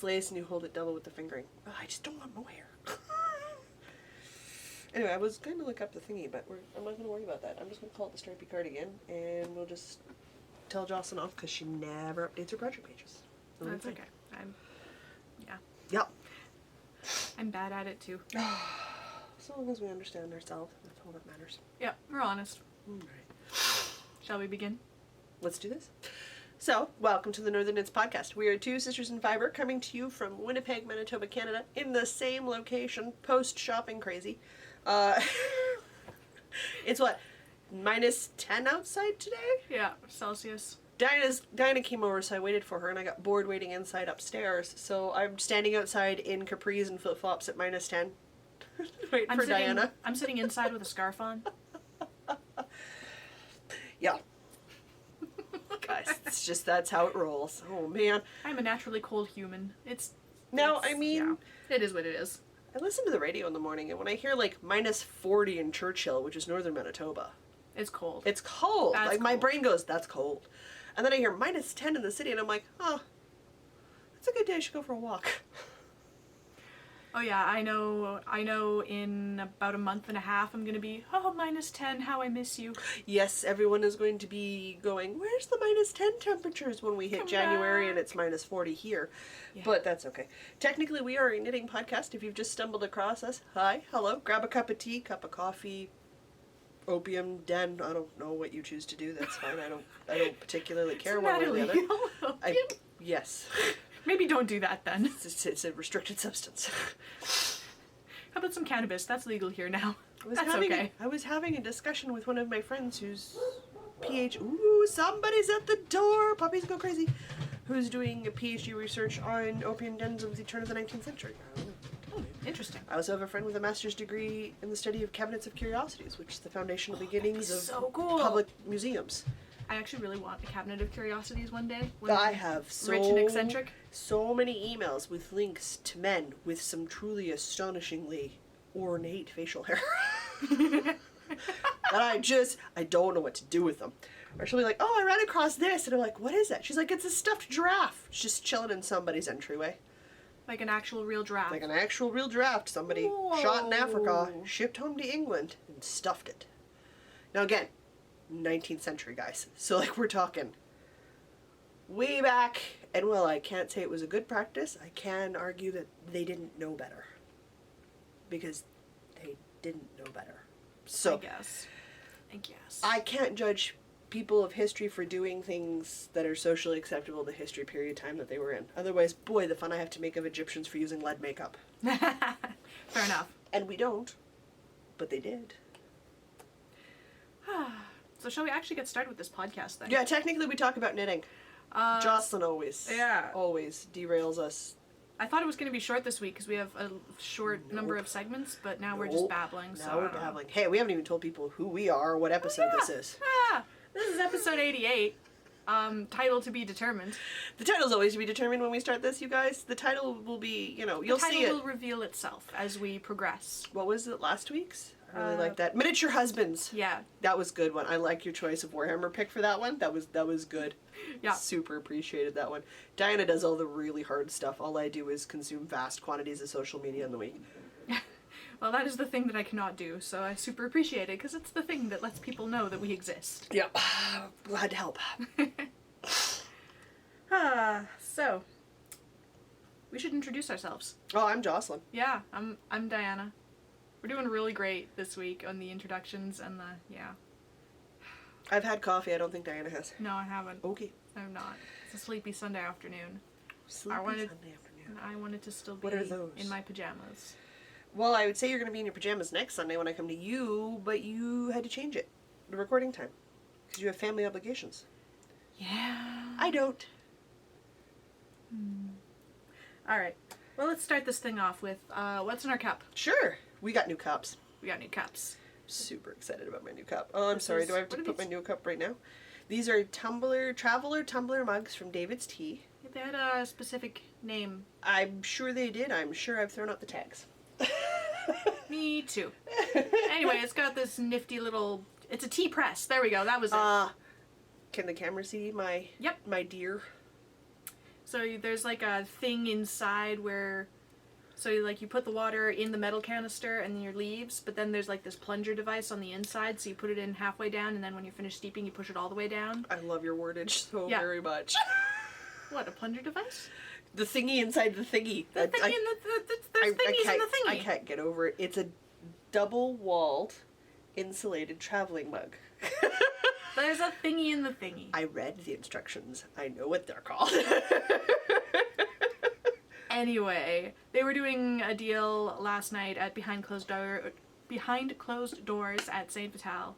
lace and you hold it double with the fingering. Oh, I just don't want no hair. Anyway, I was going to look up the thingy, but I'm not going to worry about that. I'm just going to call it the stripy cardigan, and we'll just tell Jocelyn off because she never updates her project pages. That's okay. Yeah. Yep. I'm bad at it too. So long as we understand ourselves, that's all that matters. Yeah, we're honest. Alright. Shall we begin? Let's do this. So, welcome to the Northern Knits Podcast. We are two sisters in fiber coming to you from Winnipeg, Manitoba, Canada, in the same location, post-shopping crazy. It's what, -10 outside today? Yeah, Celsius. Diana came over, so I waited for her, and I got bored waiting inside upstairs. So I'm standing outside in capris and flip-flops at -10, waiting for Diana. I'm sitting inside with a scarf on. Yeah. Guys, it's just, that's how it rolls. Oh, man. I'm a naturally cold human. It is what it is. I listen to the radio in the morning, and when I hear, like, -40 in Churchill, which is northern Manitoba. It's cold. It's cold. That's like, cold. my brain goes, that's cold. And then I hear -10 in the city, and I'm like, oh, it's a good day, I should go for a walk. Oh yeah, I know in about a month and a half I'm gonna be, oh, -10, how I miss you. Yes, everyone is going to be going, where's the -10 temperatures when we hit Come January back. and it's -40 here. Yeah. But that's okay. Technically, we are a knitting podcast. If you've just stumbled across us, hi, hello, grab a cup of tea, cup of coffee, opium den, I don't know what you choose to do, that's fine. I don't particularly care one way or the other. Opium? Yes. Maybe don't do that then. It's a restricted substance. How about some cannabis? That's legal here now. I was having a discussion with one of my friends who's ooh, somebody's at the door! Puppies go crazy! Who's doing a PhD research on opium dens of the turn of the 19th century. Oh, interesting. I also have a friend with a master's degree in the study of cabinets of curiosities, which is the foundational beginnings of so cool. public museums. I actually really want a cabinet of curiosities one day. I have rich and eccentric. So many emails with links to men with some truly astonishingly ornate facial hair. And I don't know what to do with them. Or she'll be like, oh, I ran across this. And I'm like, what is that? She's like, it's a stuffed giraffe. It's just chilling in somebody's entryway. Like an actual real giraffe. Like an actual real giraffe. Somebody shot in Africa, shipped home to England, and stuffed it. Now again, 19th century, guys. So, like, we're talking way back. And while I can't say it was a good practice, I can argue that they didn't know better. Because they didn't know better. So, I guess. I can't judge people of history for doing things that are socially acceptable to history period time that they were in. Otherwise, boy, the fun I have to make of Egyptians for using lead makeup. Fair enough. And we don't. But they did. So shall we actually get started with this podcast then? Yeah, technically we talk about knitting. Jocelyn always derails us. I thought it was going to be short this week because we have a short number of segments, but now we're just babbling. Now we're babbling. Hey, we haven't even told people who we are or what episode this is. This is episode 88. Title to be determined. The title's always to be determined when we start this, you guys. The title will be, you'll see it. The title will reveal itself as we progress. What was it, last week's? I really like that. Miniature Husbands. Yeah. That was a good one. I like your choice of Warhammer pick for that one. That was good. Yeah. Super appreciated that one. Diana does all the really hard stuff. All I do is consume vast quantities of social media in the week. Well, that is the thing that I cannot do, so I super appreciate it, because it's the thing that lets people know that we exist. Yep. Glad to help. So, we should introduce ourselves. Oh, I'm Jocelyn. Yeah, I'm Diana. We're doing really great this week on the introductions and I've had coffee. I don't think Diana has. No, I haven't. Okay. I'm not. It's a sleepy Sunday afternoon. Sunday afternoon. I wanted to still be What are those? in my pajamas. Well, I would say you're going to be in your pajamas next Sunday when I come to you, but you had to change it. The recording time. Because you have family obligations. Yeah. I don't. Alright. Well, let's start this thing off with, what's in our cup? Sure. We got new cups. We got new cups. Super excited about my new cup. Oh, I'm sorry. Do I have to put my new cup right now? These are Traveler Tumbler mugs from David's Tea. They had a specific name. I'm sure they did. I'm sure I've thrown out the tags. Me too. Anyway, it's got this nifty little... It's a tea press. There we go. That was it. Can the camera see my... Yep. My dear? So there's like a thing inside where, so like you put the water in the metal canister and then your leaves, but then there's like this plunger device on the inside, so you put it in halfway down, and then when you're finished steeping, you push it all the way down. I love your wordage so Yeah. very much. What, a plunger device? The thingy inside the thingy. The thingy there's thingies in the thingy. I can't get over it. It's a double-walled, insulated traveling mug. There's a thingy in the thingy. I read the instructions. I know what they're called. Anyway, they were doing a deal last night at behind closed doors at Saint Vital.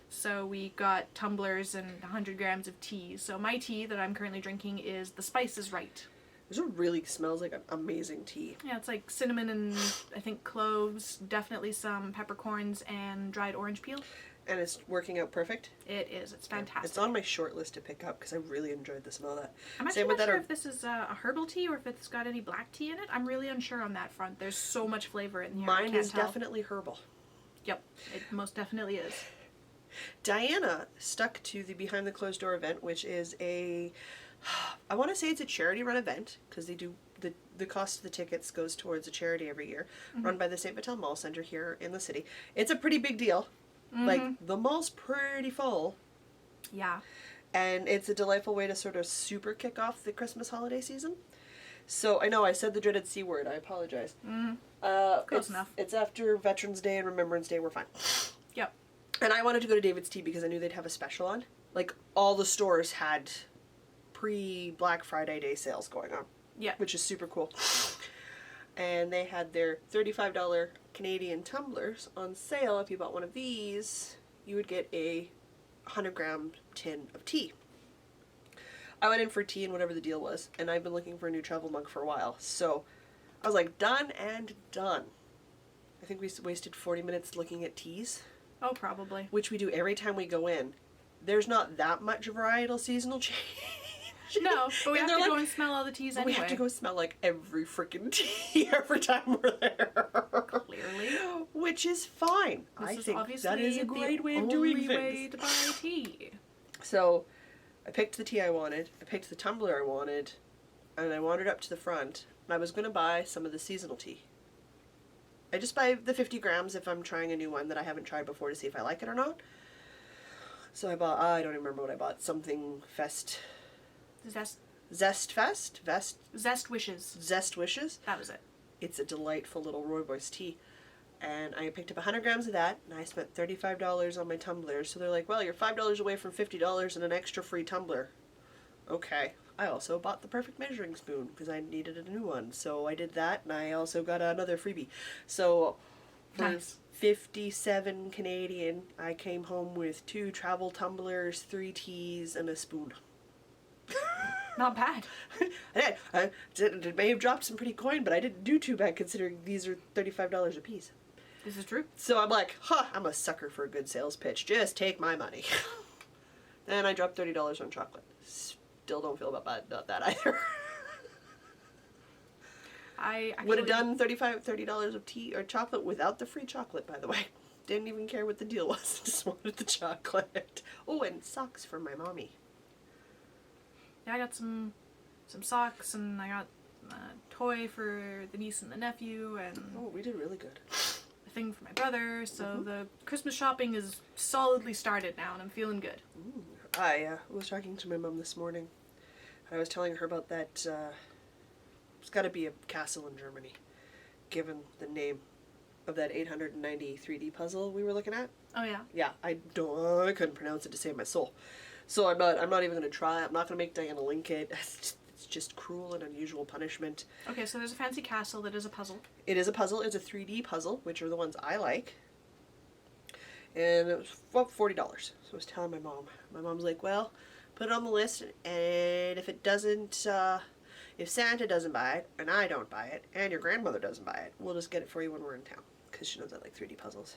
So we got tumblers and 100 grams of tea. So my tea that I'm currently drinking is The Spice is Right. This one really smells like an amazing tea. Yeah, it's like cinnamon and I think cloves, definitely some peppercorns and dried orange peel. And it's working out perfect. It is. It's fantastic. It's on my short list to pick up because I really enjoyed the smell of that. I'm actually not sure if this is a herbal tea or if it's got any black tea in it. I'm really unsure on that front. There's so much flavor in here. Mine is definitely herbal. Yep, it most definitely is. Diana stuck to the Behind the Closed Door event, which is I want to say it's a charity run event because they do the cost of the tickets goes towards a charity every year, run by the St. Vital Mall Center here in the city. It's a pretty big deal. Like, the mall's pretty full. Yeah. And it's a delightful way to sort of super kick off the Christmas holiday season. So, I know I said the dreaded C word. I apologize. Close enough. It's after Veterans Day and Remembrance Day. We're fine. Yep. And I wanted to go to David's Tea because I knew they'd have a special on. Like, all the stores had pre-Black Friday Day sales going on. Yeah. Which is super cool. And they had their $35 Canadian tumblers on sale. If you bought one of these, you would get a 100-gram tin of tea. I went in for tea and whatever the deal was, and I've been looking for a new travel mug for a while. So I was like, done and done. I think we wasted 40 minutes looking at teas. Oh, probably. Which we do every time we go in. There's not that much varietal seasonal change. No, but we have to go and smell all the teas anyway. We have to go smell like every freaking tea every time we're there. Clearly. Which is fine. I think that is a great way of doing things. The only way to buy tea. So, I picked the tea I wanted, I picked the tumbler I wanted, and I wandered up to the front, and I was going to buy some of the seasonal tea. I just buy the 50 grams if I'm trying a new one that I haven't tried before to see if I like it or not. So I bought, I don't even remember what I bought, something Zest Wishes. That was it. It's a delightful little rooibos tea. And I picked up 100 grams of that, and I spent $35 on my tumblers. So they're like, well, you're $5 away from $50 and an extra free tumbler. Okay. I also bought the perfect measuring spoon because I needed a new one. So I did that, and I also got another freebie. So for nice. 57 Canadian, I came home with 2 travel tumblers, 3 teas, and a spoon. Not bad. I may have dropped some pretty coin, but I didn't do too bad considering these are $35 a piece. This is true. So I'm like, I'm a sucker for a good sales pitch. Just take my money. Then I dropped $30 on chocolate. Still don't feel about that either. I would have done $30 of tea or chocolate without the free chocolate, by the way. Didn't even care what the deal was. Just wanted the chocolate. Oh, and socks for my mommy. Yeah, I got some socks, and I got a toy for the niece and the nephew, and oh, we did really good. a thing for my brother. So the Christmas shopping is solidly started now, and I'm feeling good. Ooh. I was talking to my mom this morning, and I was telling her about that. It's got to be a castle in Germany, given the name of that 890 3D puzzle we were looking at. Oh yeah. Yeah, I couldn't pronounce it to save my soul. So I'm not even going to try. I'm not going to make Diana link it. It's just cruel and unusual punishment. Okay, so there's a fancy castle that is a puzzle. It is a puzzle. It's a 3D puzzle, which are the ones I like. And it was $40. So I was telling my mom. My mom's like, well, put it on the list, and if it doesn't, if Santa doesn't buy it, and I don't buy it, and your grandmother doesn't buy it, we'll just get it for you when we're in town. Because she knows I like 3D puzzles.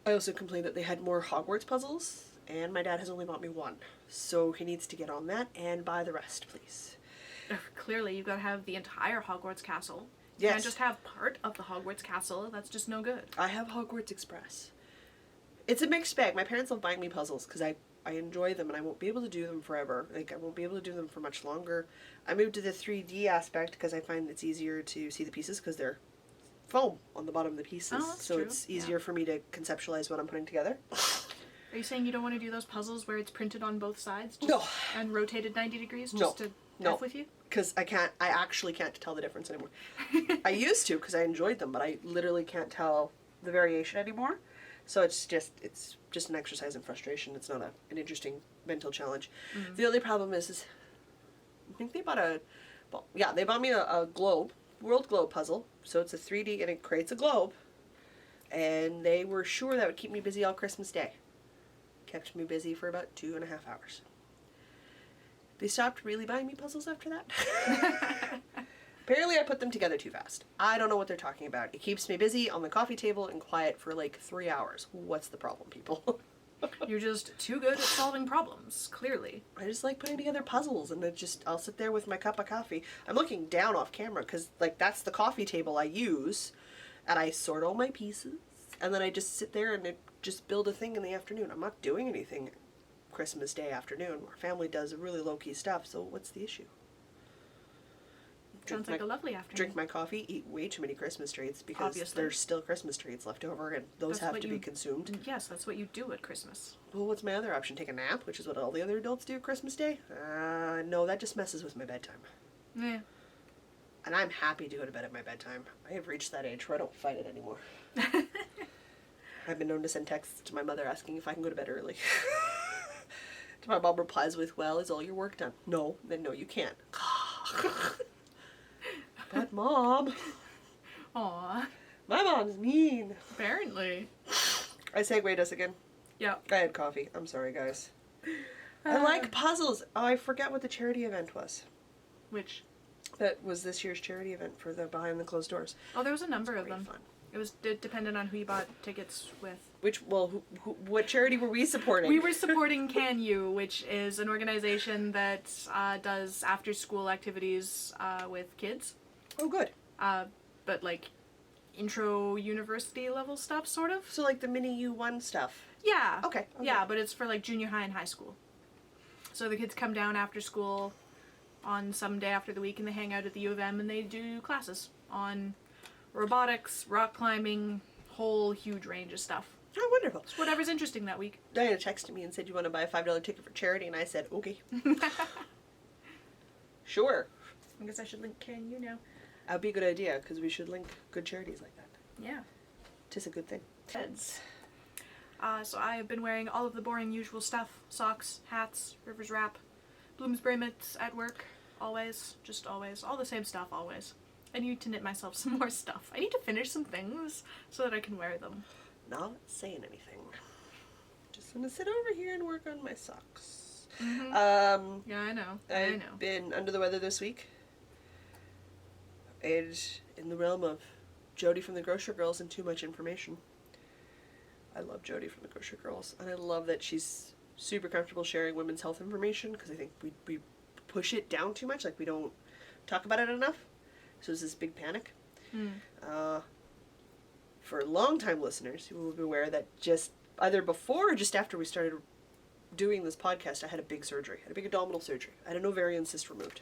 I also complained that they had more Hogwarts puzzles, and my dad has only bought me one. So he needs to get on that and buy the rest, please. Clearly, you've got to have the entire Hogwarts castle. Yes. You can't just have part of the Hogwarts castle. That's just no good. I have Hogwarts Express. It's a mixed bag. My parents love buying me puzzles because I I enjoy them, and I won't be able to do them forever. Like, I won't be able to do them for much longer. I moved to the 3D aspect because I find it's easier to see the pieces because they're foam on the bottom of the pieces. Oh, that's so true. it's easier for me to conceptualize what I'm putting together. Are you saying you don't want to do those puzzles where it's printed on both sides? No. And rotated 90 degrees No. just to No. F with you? Because I actually can't tell the difference anymore. I used to because I enjoyed them, but I literally can't tell the variation anymore. So it's just an exercise in frustration. It's not an interesting mental challenge. Mm-hmm. The only problem is I think they bought me a globe, world globe puzzle. So it's a 3D and it creates a globe. And they were sure that would keep me busy all Christmas Day. Kept me busy for about 2.5 hours. They stopped really buying me puzzles after that. Apparently I put them together too fast. I don't know what they're talking about. It keeps me busy on the coffee table and quiet for like 3 hours. What's the problem, people? You're just too good at solving problems, clearly. I just like putting together puzzles, and I'll sit there with my cup of coffee. I'm looking down off camera because like that's the coffee table I use, and I sort all my pieces, and then I just sit there and just build a thing in the afternoon. I'm not doing anything Christmas Day afternoon. Our family does really low-key stuff, so what's the issue? Sounds like a lovely afternoon. Drink my coffee, eat way too many Christmas treats because Obviously. there's still Christmas treats left over, and those have to be consumed. Yes, that's what you do at Christmas. Well, what's my other option? Take a nap, which is what all the other adults do Christmas Day? No, that just messes with my bedtime. Yeah. And I'm happy to go to bed at my bedtime. I have reached that age where I don't fight it anymore. I've been known to send texts to my mother asking if I can go to bed early. My mom replies with, well, is all your work done? No. Then no, you can't. But Mom. Aw. My mom's mean. Apparently. I segued us again. Yeah. I had coffee. I'm sorry, guys. I like puzzles. Oh, I forget what the charity event was. Which? That was this year's charity event for the Behind the Closed Doors. Oh, there was a number of them. Fun. It was dependent on who you bought tickets with. What charity were we supporting? We were supporting Can You, which is an organization that does after-school activities with kids. Oh, good. But like intro university level stuff, sort of. So like the mini U1 stuff. Yeah. Okay. Yeah, but it's for like junior high and high school. So the kids come down after school on some day after the week and they hang out at the U of M and they do classes on robotics, rock climbing, whole huge range of stuff. Oh, wonderful. It's whatever's interesting that week. Diana texted me and said, you want to buy a $5 ticket for charity? And I said, okay. Sure. I guess I should link Can You now. That would be a good idea, because we should link good charities like that. Yeah. Tis a good thing. Heads. So I have been wearing all of the boring usual stuff. Socks, hats, Rivers wrap, Bloomsbury mitts at work. Always. Just always. All the same stuff, always. I need to knit myself some more stuff. I need to finish some things so that I can wear them. Not saying anything. Just gonna sit over here and work on my socks. Mm-hmm. Yeah, I know. I've been under the weather this week. And in the realm of Jody from the Grocery Girls and too much information. I love Jody from the Grocery Girls. And I love that she's super comfortable sharing women's health information, because I think we push it down too much. Like, we don't talk about it enough. So there's this big panic. For long-time listeners, you will be aware that just either before or just after we started doing this podcast, I had a big surgery. I had a big abdominal surgery. I had an ovarian cyst removed.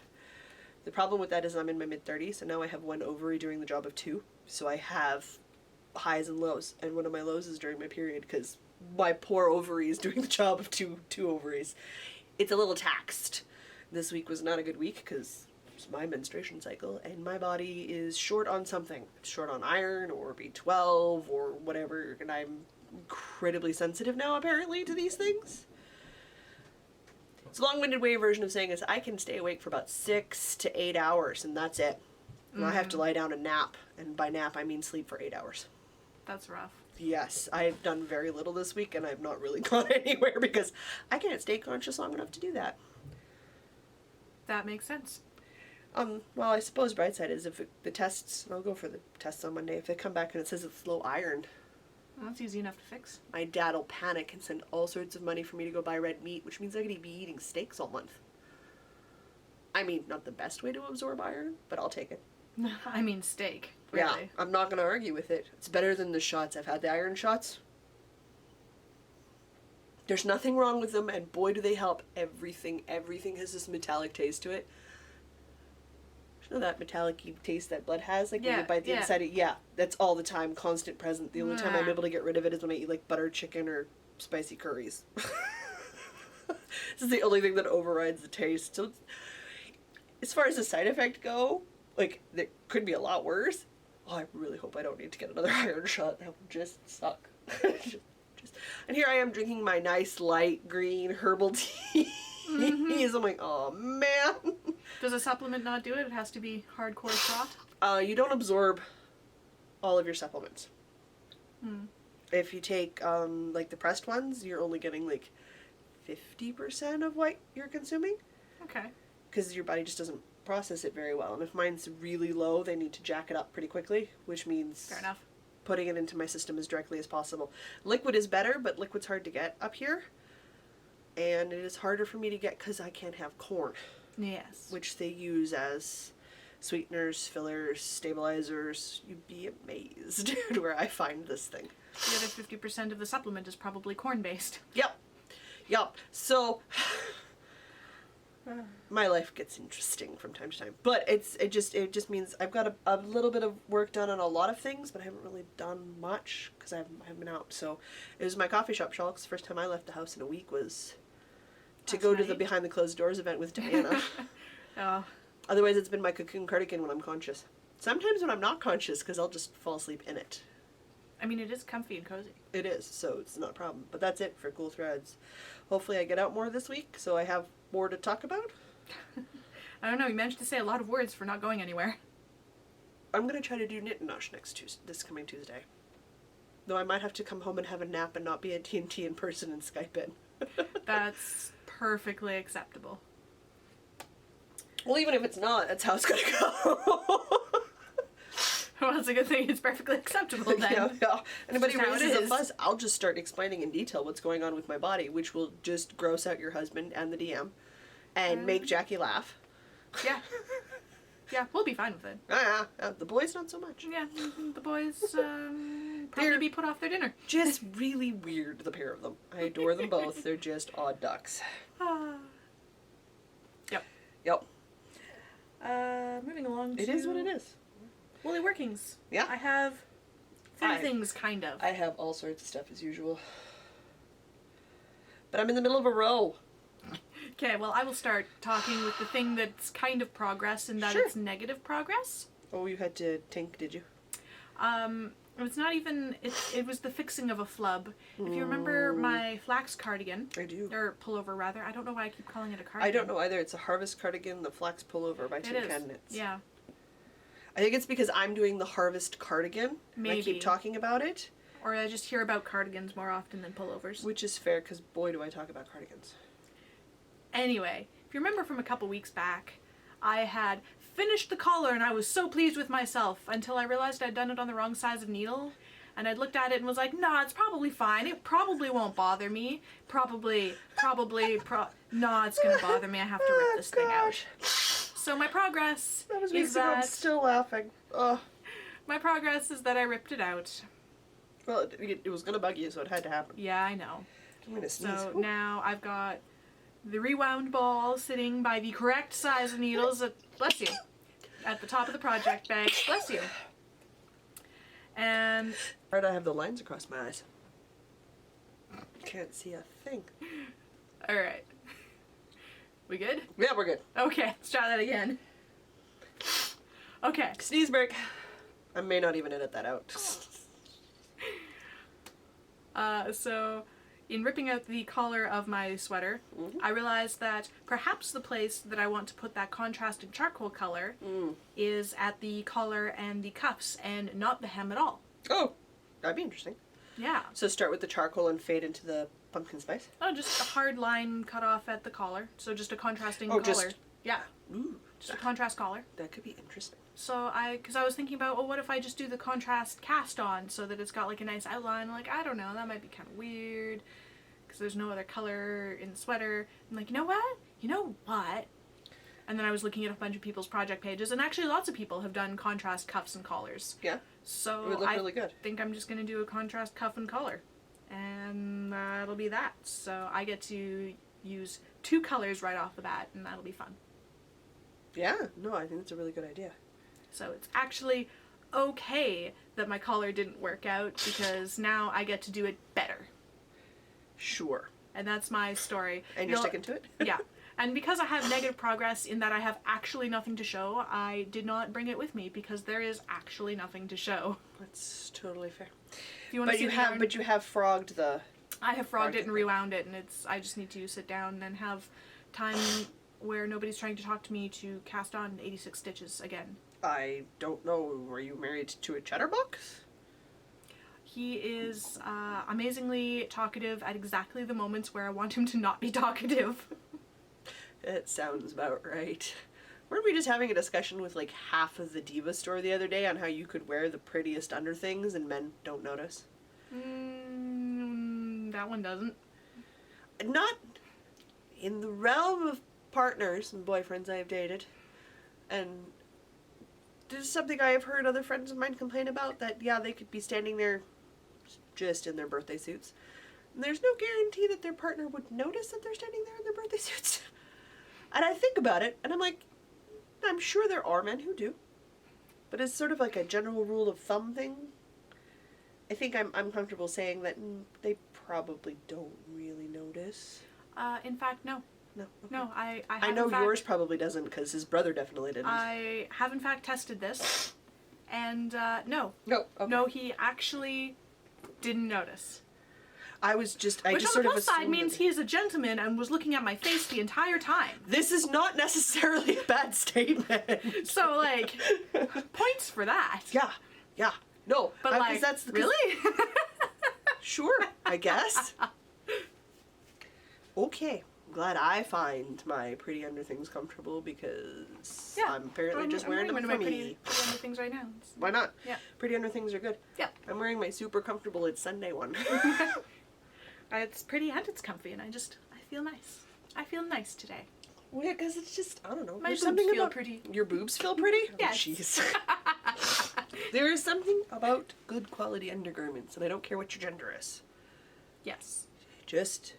The problem with that is I'm in my mid-30s, and now I have one ovary doing the job of two. So I have highs and lows, and one of my lows is during my period, because my poor ovary is doing the job of two ovaries. It's a little taxed. This week was not a good week, because it's my menstruation cycle, and my body is short on something. It's short on iron, or B12, or whatever, and I'm incredibly sensitive now, apparently, to these things. It's a long-winded way version of saying is I can stay awake for about 6 to 8 hours, and that's it. And I have to lie down and nap, and by nap I mean sleep for 8 hours. That's rough. Yes, I've done very little this week, and I've not really gone anywhere because I can't stay conscious long enough to do that. That makes sense. Well, I suppose bright side is if the tests, and I'll go for the tests on Monday, if they come back and it says it's low iron, Well, that's easy enough to fix. my dad will panic and send all sorts of money for me to go buy red meat, which means I'm going to be eating steaks all month. I mean, not the best way to absorb iron, but I'll take it. I mean steak. Really. Yeah, I'm not going to argue with it. It's better than the shots. I've had the iron shots. There's nothing wrong with them, and boy do they help. Everything has this metallic taste to it. You know that metallic-y taste that blood has? Like when you bite the inside of it? Yeah, that's all the time, constant present. The only time I'm able to get rid of it is when I eat like butter chicken or spicy curries. This is the only thing that overrides the taste. So as far as the side effect go, like, it could be a lot worse. Oh, I really hope I don't need to get another iron shot. That would just suck. And here I am drinking my nice light green herbal tea. I'm like, oh man. Does a supplement not do it? It has to be hardcore froth? You don't absorb all of your supplements. If you take like the pressed ones, you're only getting like 50% of what you're consuming. Okay. Because your body just doesn't process it very well. And if mine's really low, they need to jack it up pretty quickly, which means fair enough. Putting it into my system as directly as possible. Liquid is better, but liquid's hard to get up here. And it is harder for me to get because I can't have corn. Yes. Which they use as sweeteners, fillers, stabilizers. You'd be amazed where I find this thing. The other 50% of the supplement is probably corn-based. Yep. So my life gets interesting from time to time, but it just means I've got a little bit of work done on a lot of things, but I haven't really done much because I haven't been out. So it was my coffee shop, Shulks. The first time I left the house in a week was to go to the behind the closed doors event with Diana. Oh. Otherwise, it's been my cocoon cardigan when I'm conscious. Sometimes when I'm not conscious, because I'll just fall asleep in it. I mean, it is comfy and cozy. It is, so it's not a problem. But that's it for Cool Threads. Hopefully I get out more this week, so I have more to talk about. I don't know, you managed to say a lot of words for not going anywhere. I'm going to try to do Knit and Nosh this coming Tuesday. Though I might have to come home and have a nap and not be at TNT in person and Skype in. That's perfectly acceptable. Well, even if it's not, that's how it's going to go. Well, it's a good thing it's perfectly acceptable then. Yeah. Anybody Just how it raises a is. fuss, I'll just start explaining in detail what's going on with my body, which will just gross out your husband and the DM and make Jackie laugh. Yeah. Yeah, we'll be fine with it. Yeah, the boys not so much. Yeah, the boys probably be put off their dinner. Just really weird, the pair of them. I adore them both. They're just odd ducks. Yep. Moving along to... It is what it is. Woolly Workings. Yeah. I have three things, kind of. I have all sorts of stuff as usual. But I'm in the middle of a row. Okay, well, I will start talking with the thing that's kind of progress and that Sure. it's negative progress. Oh, you had to tink, did you? It's not even... It was the fixing of a flub. If you remember my flax cardigan... I do. Or pullover, rather. I don't know why I keep calling it a cardigan. I don't know either. It's a Harvest cardigan, the flax pullover by Tin Can Knits. Yeah. I think it's because I'm doing the Harvest cardigan. Maybe. I keep talking about it. Or I just hear about cardigans more often than pullovers. Which is fair, because boy do I talk about cardigans. Anyway, if you remember from a couple weeks back, I had finished the collar and I was so pleased with myself until I realized I'd done it on the wrong size of needle. And I'd looked at it and was like, nah, it's probably fine. It probably won't bother me. Nah, it's gonna bother me. I have to rip this thing out. So my progress That was is weeks ago. I'm that... still laughing. Ugh. My progress is that I ripped it out. Well, it was going to bug you, so it had to happen. Yeah, I know. I'm going to sneeze. So now I've got the rewound ball sitting by the correct size of needles at, bless you, at the top of the project bag. Bless you. And... Right, I have the lines across my eyes. Can't see a thing. Alright. We good? Yeah, we're good. Okay, let's try that again. Okay. Sneeze break. I may not even edit that out. So, in ripping out the collar of my sweater, I realized that perhaps the place that I want to put that contrasting charcoal color is at the collar and the cuffs and not the hem at all. Oh, that'd be interesting. Yeah. So start with the charcoal and fade into the pumpkin spice? Oh, just a hard line cut off at the collar. So just a contrasting Oh, collar. just- Yeah, Ooh, just a contrast collar. that could be interesting. So because I was thinking about, well, what if I just do the contrast cast on so that it's got like a nice outline? Like, I don't know, that might be kind of weird because there's no other color in the sweater. I'm like, you know what? And then I was looking at a bunch of people's project pages, and actually lots of people have done contrast cuffs and collars. Yeah, So it would look really good. I think I'm just going to do a contrast cuff and collar. And that'll be that. So I get to use 2 colors right off the bat, and that'll be fun. Yeah, no, I think it's a really good idea. So it's actually okay that my collar didn't work out, because now I get to do it better. Sure. And that's my story. And you're sticking to it? Yeah. And because I have negative progress in that I have actually nothing to show, I did not bring it with me, because there is actually nothing to show. That's totally fair. If you want to see But you have frogged the... I have frogged it and rewound it, and I just need to sit down and have time where nobody's trying to talk to me to cast on 86 stitches again. I don't know. Were you married to a chatterbox? He is amazingly talkative at exactly the moments where I want him to not be talkative. It sounds about right. Weren't we just having a discussion with like half of the Diva store the other day on how you could wear the prettiest underthings and men don't notice? That one doesn't. Not in the realm of partners and boyfriends I have dated. And this is something I have heard other friends of mine complain about, that yeah, they could be standing there just in their birthday suits. And there's no guarantee that their partner would notice that they're standing there in their birthday suits. And I think about it, and I'm like, I'm sure there are men who do. But it's sort of like a general rule of thumb thing. I think I'm comfortable saying that they probably don't really notice. In fact, no. No. Okay. No, I I know yours probably doesn't, because his brother definitely didn't. I have in fact tested this, and no. No. Okay. No, he actually didn't notice. Which on the plus side means he is a gentleman and was looking at my face the entire time. This is not necessarily a bad statement. So, like, points for that. Yeah. No, but like, that's the, really? Sure, I guess. Okay, glad I find my pretty underthings comfortable, because I'm apparently just wearing them for my me. pretty underthings right now. Why not? Yeah. Pretty underthings are good. Yeah. I'm wearing my super comfortable It's Sunday one. It's pretty and it's comfy, and I feel nice. I feel nice today. Well, yeah, because it's just, I don't know. My there's boobs something feel about pretty. Your boobs feel pretty? Yes. Oh, jeez. There is something about good quality undergarments, and I don't care what your gender is. Yes. Just...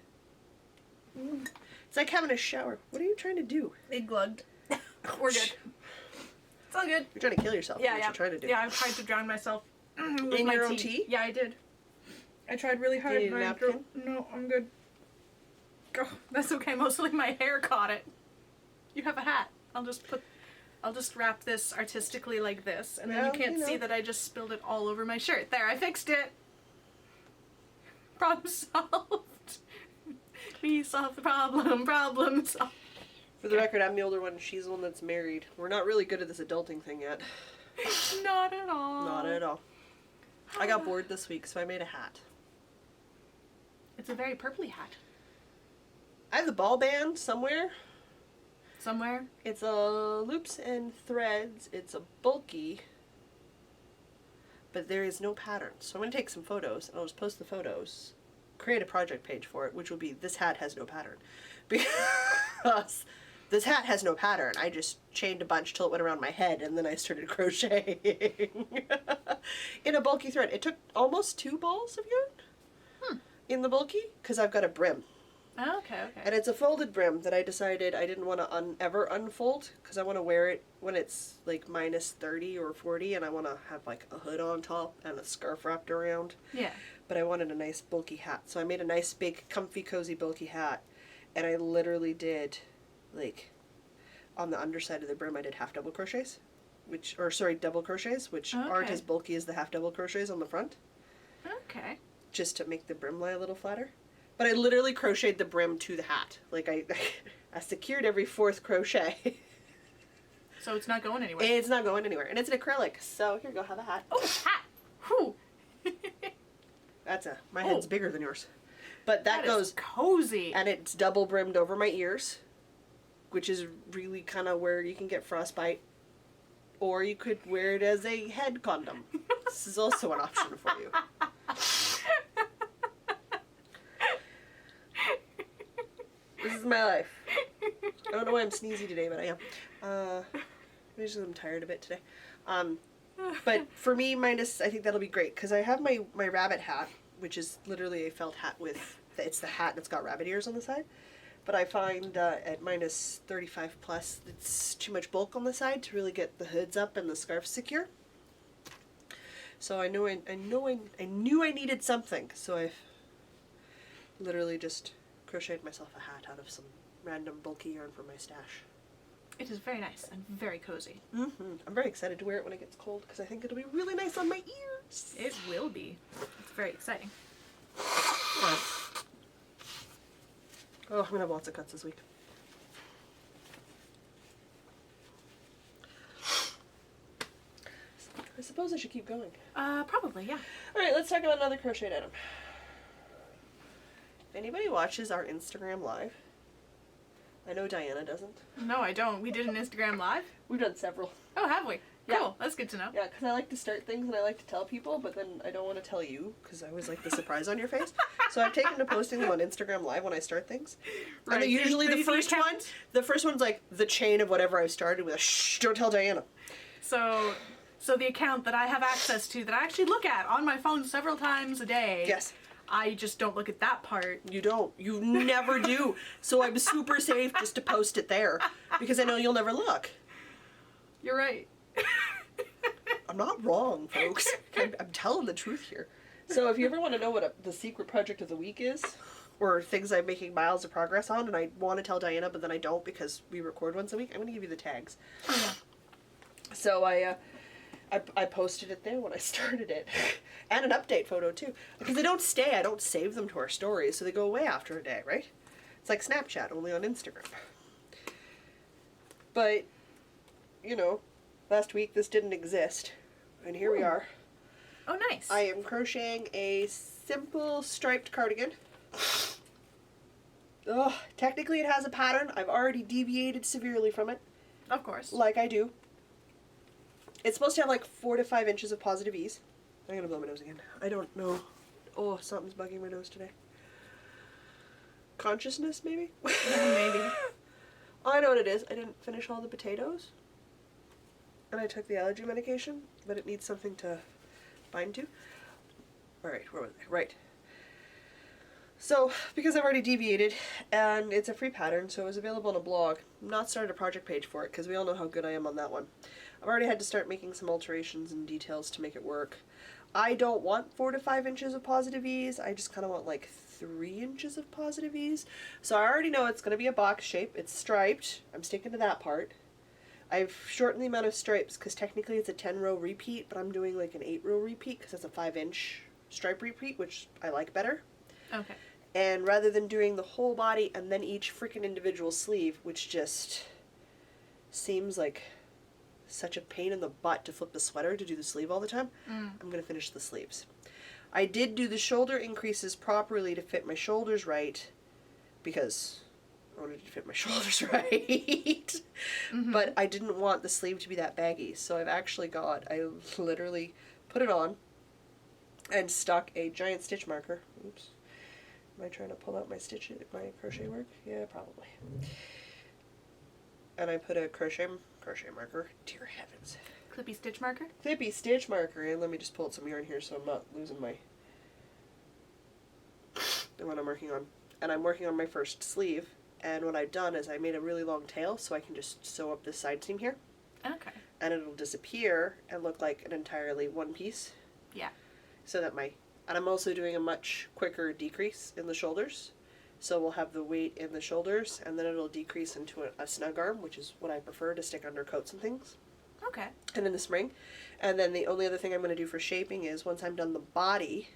It's like having a shower. What are you trying to do? It glugged. We're good. It's all good. You're trying to kill yourself. Yeah, What you're trying to do. Yeah, I've tried to drown myself with In my your own tea? Yeah, I did. I tried really hard. Do you need a napkin? No, I'm good. Oh, that's okay. Mostly my hair caught it. You have a hat. I'll just wrap this artistically like this, and then you can't see that I just spilled it all over my shirt. There, I fixed it. Problem solved. We solved the problem. Problem solved. For the record, I'm the older one. She's the one that's married. We're not really good at this adulting thing yet. Not at all. Not at all. I got bored this week, so I made a hat. It's a very purpley hat. I have the ball band somewhere. Somewhere? It's loops and threads. It's a bulky, but there is no pattern. So I'm going to take some photos, and I'll just post the photos, create a project page for it, which will be This Hat Has No Pattern. Because this hat has no pattern. I just chained a bunch till it went around my head, and then I started crocheting in a bulky thread. It took almost 2 balls of yarn in the bulky, because I've got a brim. Oh, okay. And it's a folded brim that I decided I didn't want to ever unfold, because I want to wear it when it's like minus 30 or 40, and I want to have like a hood on top and a scarf wrapped around. Yeah. But I wanted a nice bulky hat, so I made a nice big comfy cozy bulky hat, and I literally did like on the underside of the brim I did half double crochets, double crochets, which aren't as bulky as the half double crochets on the front. Okay. Just to make the brim lie a little flatter. But I literally crocheted the brim to the hat. Like, I secured every 4th crochet. So it's not going anywhere. It's not going anywhere. And it's an acrylic. So, here you go, have a hat. Oh, hat! Whew! My head's bigger than yours. But that goes... cozy! And it's double brimmed over my ears, which is really kind of where you can get frostbite. Or you could wear it as a head condom. This is also an option for you. This is my life. I don't know why I'm sneezy today, but I am. Maybe I'm tired of it today. But for me, I think that'll be great, because I have my rabbit hat, which is literally a felt hat with it's the hat and it's got rabbit ears on the side. But I find at minus 35 plus, it's too much bulk on the side to really get the hoods up and the scarf secure. So I knew I needed something. So I literally just crocheted myself a hat out of some random bulky yarn from my stash. It is very nice and very cozy. Mm-hmm. I'm very excited to wear it when it gets cold because I think it'll be really nice on my ears. It will be. It's very exciting. Oh, I'm gonna have lots of cuts this week. I suppose I should keep going. Probably, yeah. Alright, let's talk about another crocheted item. If anybody watches our Instagram live, I know Diana doesn't. No, I don't. We did an Instagram live? We've done several. Oh, have we? Yeah. Cool. That's good to know. Yeah, because I like to start things and I like to tell people, but then I don't want to tell you because I always like the surprise on your face. So I've taken to posting them on Instagram live when I start things. Right. And they're usually the first account. one. The first one's like the chain of whatever I've started with a shh, don't tell Diana. So the account that I have access to, that I actually look at on my phone several times a day. Yes. I just don't look at that part. You don't. You never do. So I'm super safe just to post it there because I know you'll never look. You're right. I'm not wrong, folks. I'm telling the truth here. So if you ever want to know what the secret project of the week is, or things I'm making miles of progress on, and I want to tell Diana, but then I don't because we record once a week, I'm going to give you the tags. Oh, yeah. So I posted it there when I started it. And an update photo, too. Because they don't stay. I don't save them to our stories, so they go away after a day, right? It's like Snapchat, only on Instagram. But, you know, last week this didn't exist. And here we are. Oh, nice. I am crocheting a simple striped cardigan. Ugh, technically it has a pattern. I've already deviated severely from it. Of course. Like I do. It's supposed to have like 4 to 5 inches of positive ease. I'm gonna blow my nose again. I don't know. Oh, something's bugging my nose today. Consciousness, maybe? Maybe. I know what it is. I didn't finish all the potatoes. And I took the allergy medication, but it needs something to bind to. Alright, where was I? Right. So, because I've already deviated, and it's a free pattern, so it was available on a blog. I'm not started a project page for it, because we all know how good I am on that one. I've already had to start making some alterations and details to make it work. I don't want 4 to 5 inches of positive ease. I just kind of want like 3 inches of positive ease. So I already know it's going to be a box shape. It's striped. I'm sticking to that part. I've shortened the amount of stripes because technically it's a 10-row repeat, but I'm doing like an 8-row repeat because it's a 5-inch stripe repeat, which I like better. Okay. And rather than doing the whole body and then each freaking individual sleeve, which just seems like such a pain in the butt to flip the sweater to do the sleeve all the time, I'm going to finish the sleeves. I did do the shoulder increases properly to fit my shoulders right because I wanted to fit my shoulders right. But I didn't want the sleeve to be that baggy. So I've actually I literally put it on and stuck a giant stitch marker. Oops. Am I trying to pull out my crochet work? Yeah, probably. And I put a crochet marker. Dear heavens. Clippy stitch marker? Clippy stitch marker. And let me just pull out some yarn here so I'm not losing the one I'm working on. And I'm working on my first sleeve. And what I've done is I made a really long tail so I can just sew up this side seam here. Okay. And it'll disappear and look like an entirely one piece. Yeah. So that and I'm also doing a much quicker decrease in the shoulders. So we'll have the weight in the shoulders and then it'll decrease into a snug arm, which is what I prefer to stick under coats and things. Okay. And in the spring. And then the only other thing I'm going to do for shaping is once I'm done the body,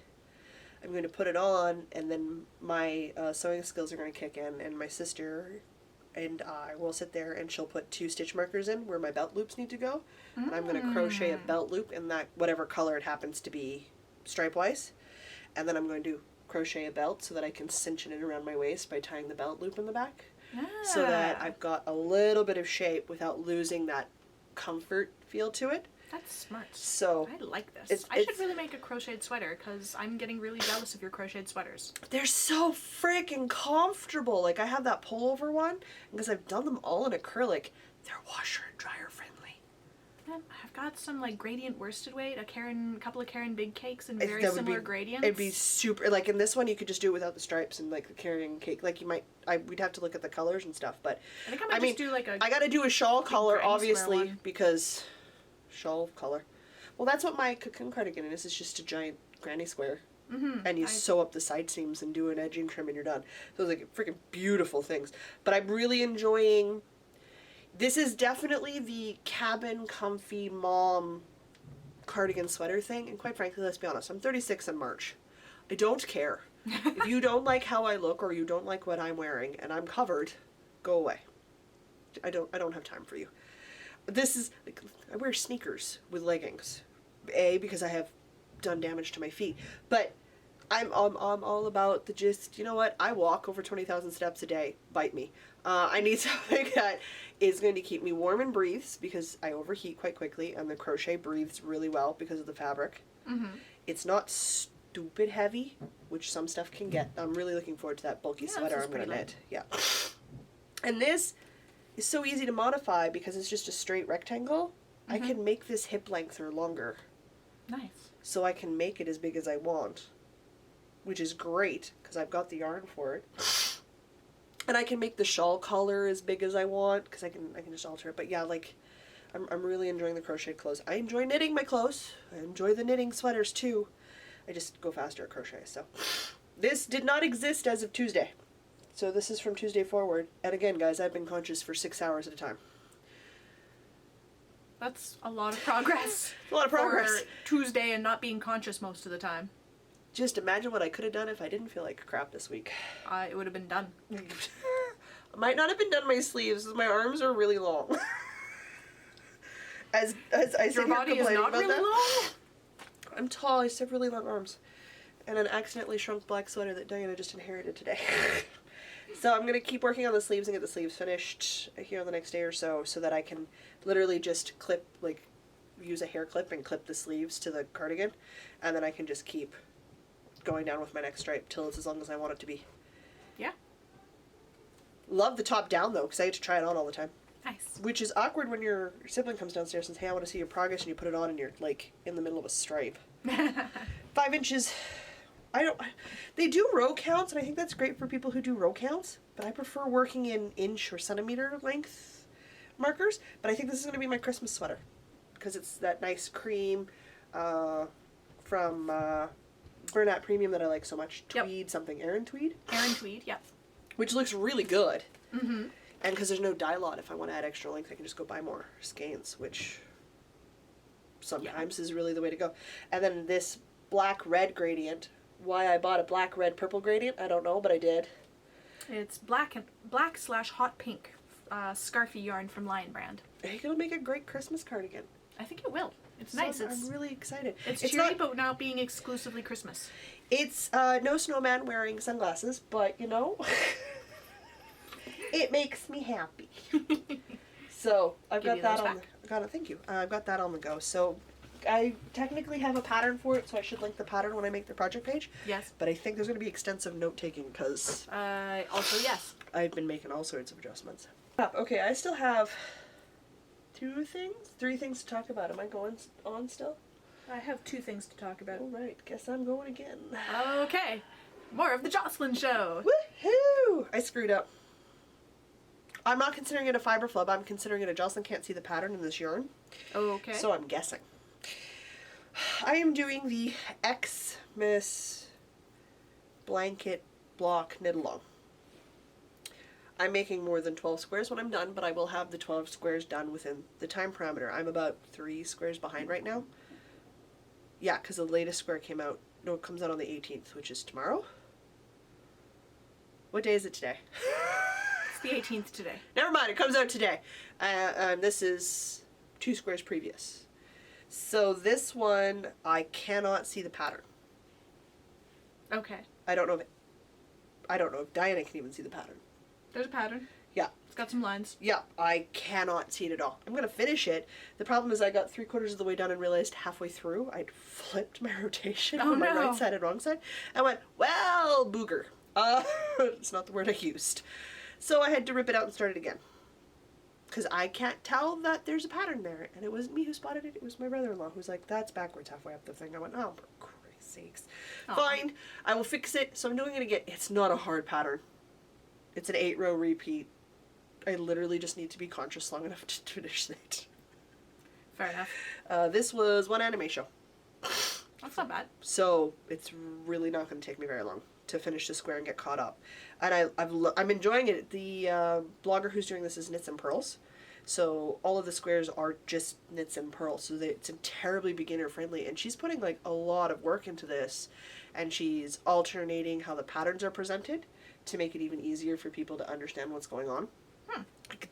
I'm going to put it on and then my sewing skills are going to kick in and my sister and I will sit there and she'll put 2 stitch markers in where my belt loops need to go. And I'm going to crochet a belt loop in that whatever color it happens to be stripe-wise. And then I'm going to crochet a belt so that I can cinch it in around my waist by tying the belt loop in the back. So that I've got a little bit of shape without losing that comfort feel to it. That's smart. So I like this. I should really make a crocheted sweater because I'm getting really jealous of your crocheted sweaters. They're so freaking comfortable. Like I have that pullover one because I've done them all in acrylic. They're washer and dryer friendly. Then I've got some like gradient worsted weight, a couple of Karen big cakes in That very would similar be- gradients. It'd be super, like in this one you could just do it without the stripes and like the carrying cake. Like you might, we'd have to look at the colors and stuff, but I think I might just do like a. I gotta do a shawl color, granny square obviously, one. because shawl color. Well, that's what my cocoon cardigan is. It's just a giant granny square. Mm-hmm. And you sew up the side seams and do an edging trim and you're done. So it's like freaking beautiful things. But I'm really enjoying... This is definitely the cabin comfy mom cardigan sweater thing. And quite frankly, let's be honest, I'm 36 in March. I don't care. If you don't like how I look or you don't like what I'm wearing and I'm covered, go away. I don't have time for you. This is... like, I wear sneakers with leggings. Because I have done damage to my feet. But... I'm all about the just, you know what, I walk over 20,000 steps a day, bite me. I need something that is going to keep me warm and breathes because I overheat quite quickly and the crochet breathes really well because of the fabric. Mm-hmm. It's not stupid heavy, which some stuff can get. I'm really looking forward to that bulky sweater I'm going to knit. Yeah. And this is so easy to modify because it's just a straight rectangle. I can make this hip length or longer. Nice. So I can make it as big as I want. Which is great, because I've got the yarn for it. And I can make the shawl collar as big as I want, because I can just alter it. But yeah, like, I'm really enjoying the crocheted clothes. I enjoy knitting my clothes. I enjoy the knitting sweaters, too. I just go faster at crochet, so. This did not exist as of Tuesday. So this is from Tuesday forward. And again, guys, I've been conscious for 6 hours at a time. That's a lot of progress. A lot of progress. For Tuesday and not being conscious most of the time. Just imagine what I could have done if I didn't feel like crap this week. It would have been done. I might not have been done my sleeves. My arms are really long. as I Your body is not really long? I'm tall. I just have really long arms. And an accidentally shrunk black sweater that Diana just inherited today. So I'm going to keep working on the sleeves and get the sleeves finished here on the next day or so that I can literally just clip, like, use a hair clip and clip the sleeves to the cardigan. And then I can just keep going down with my next stripe till it's as long as I want it to be. Yeah. Love the top down though, because I get to try it on all the time. Nice. Which is awkward when your sibling comes downstairs and says, hey, I want to see your progress, and you put it on and you're like in the middle of a stripe. 5 inches. They do row counts, and I think that's great for people who do row counts, but I prefer working in inch or centimeter length markers. But I think this is going to be my Christmas sweater, because it's that nice cream from Bernat Premium that I like so much. Tweed something. Aran Tweed? Aran Tweed, yep. Which looks really good. Mm-hmm. And because there's no dye lot, if I want to add extra length, I can just go buy more skeins, which sometimes is really the way to go. And then this black-red gradient. Why I bought a black-red-purple gradient, I don't know, but I did. It's black/hot pink scarfy yarn from Lion Brand. I think it'll make a great Christmas cardigan. I think it will. It's nice. I'm really excited. It's cheery, but not being exclusively Christmas. It's no snowman wearing sunglasses, but you know, it makes me happy. So I've got that on. Thank you. I've got that on the go. So I technically have a pattern for it, so I should link the pattern when I make the project page. Yes. But I think there's going to be extensive note taking because. Also yes. I've been making all sorts of adjustments. Okay, I still have 3 things to talk about. Am I going on still? I have 2 things to talk about. All right, guess I'm going again. Okay. More of the Jocelyn Show. Woohoo! I screwed up. I'm not considering it a fiber flub. I'm considering it a Jocelyn can't see the pattern in this yarn. Okay. So I'm guessing. I am doing the Xmas blanket block knit along. I'm making more than 12 squares when I'm done, but I will have the 12 squares done within the time parameter. I'm about 3 squares behind right now. Yeah, because the latest square came out. No, it comes out on the 18th, which is tomorrow. What day is it today? It's the 18th today. Never mind, it comes out today. This is 2 squares previous. So this one, I cannot see the pattern. Okay. I don't know if Diana can even see the pattern. There's a pattern. Yeah. It's got some lines. Yeah, I cannot see it at all. I'm going to finish it. The problem is I got 3/4 of the way done and realized halfway through I'd flipped my rotation on my right side and wrong side. I went, well, booger. It's not the word I used. So I had to rip it out and start it again. because I can't tell that there's a pattern there. And it wasn't me who spotted it. It was my brother-in-law who's like, that's backwards halfway up the thing. I went, oh, for Christ's sakes. Aw. Fine. I will fix it. So I'm doing it again. It's not a hard pattern. It's an 8-row repeat. I literally just need to be conscious long enough to finish it. Fair enough. This was one anime show. That's not bad. So it's really not going to take me very long to finish the square and get caught up. And I'm enjoying it. The blogger who's doing this is Knits and Pearls. So all of the squares are just knits and pearls. So it's terribly beginner friendly. And she's putting like a lot of work into this. And she's alternating how the patterns are presented to make it even easier for people to understand what's going on.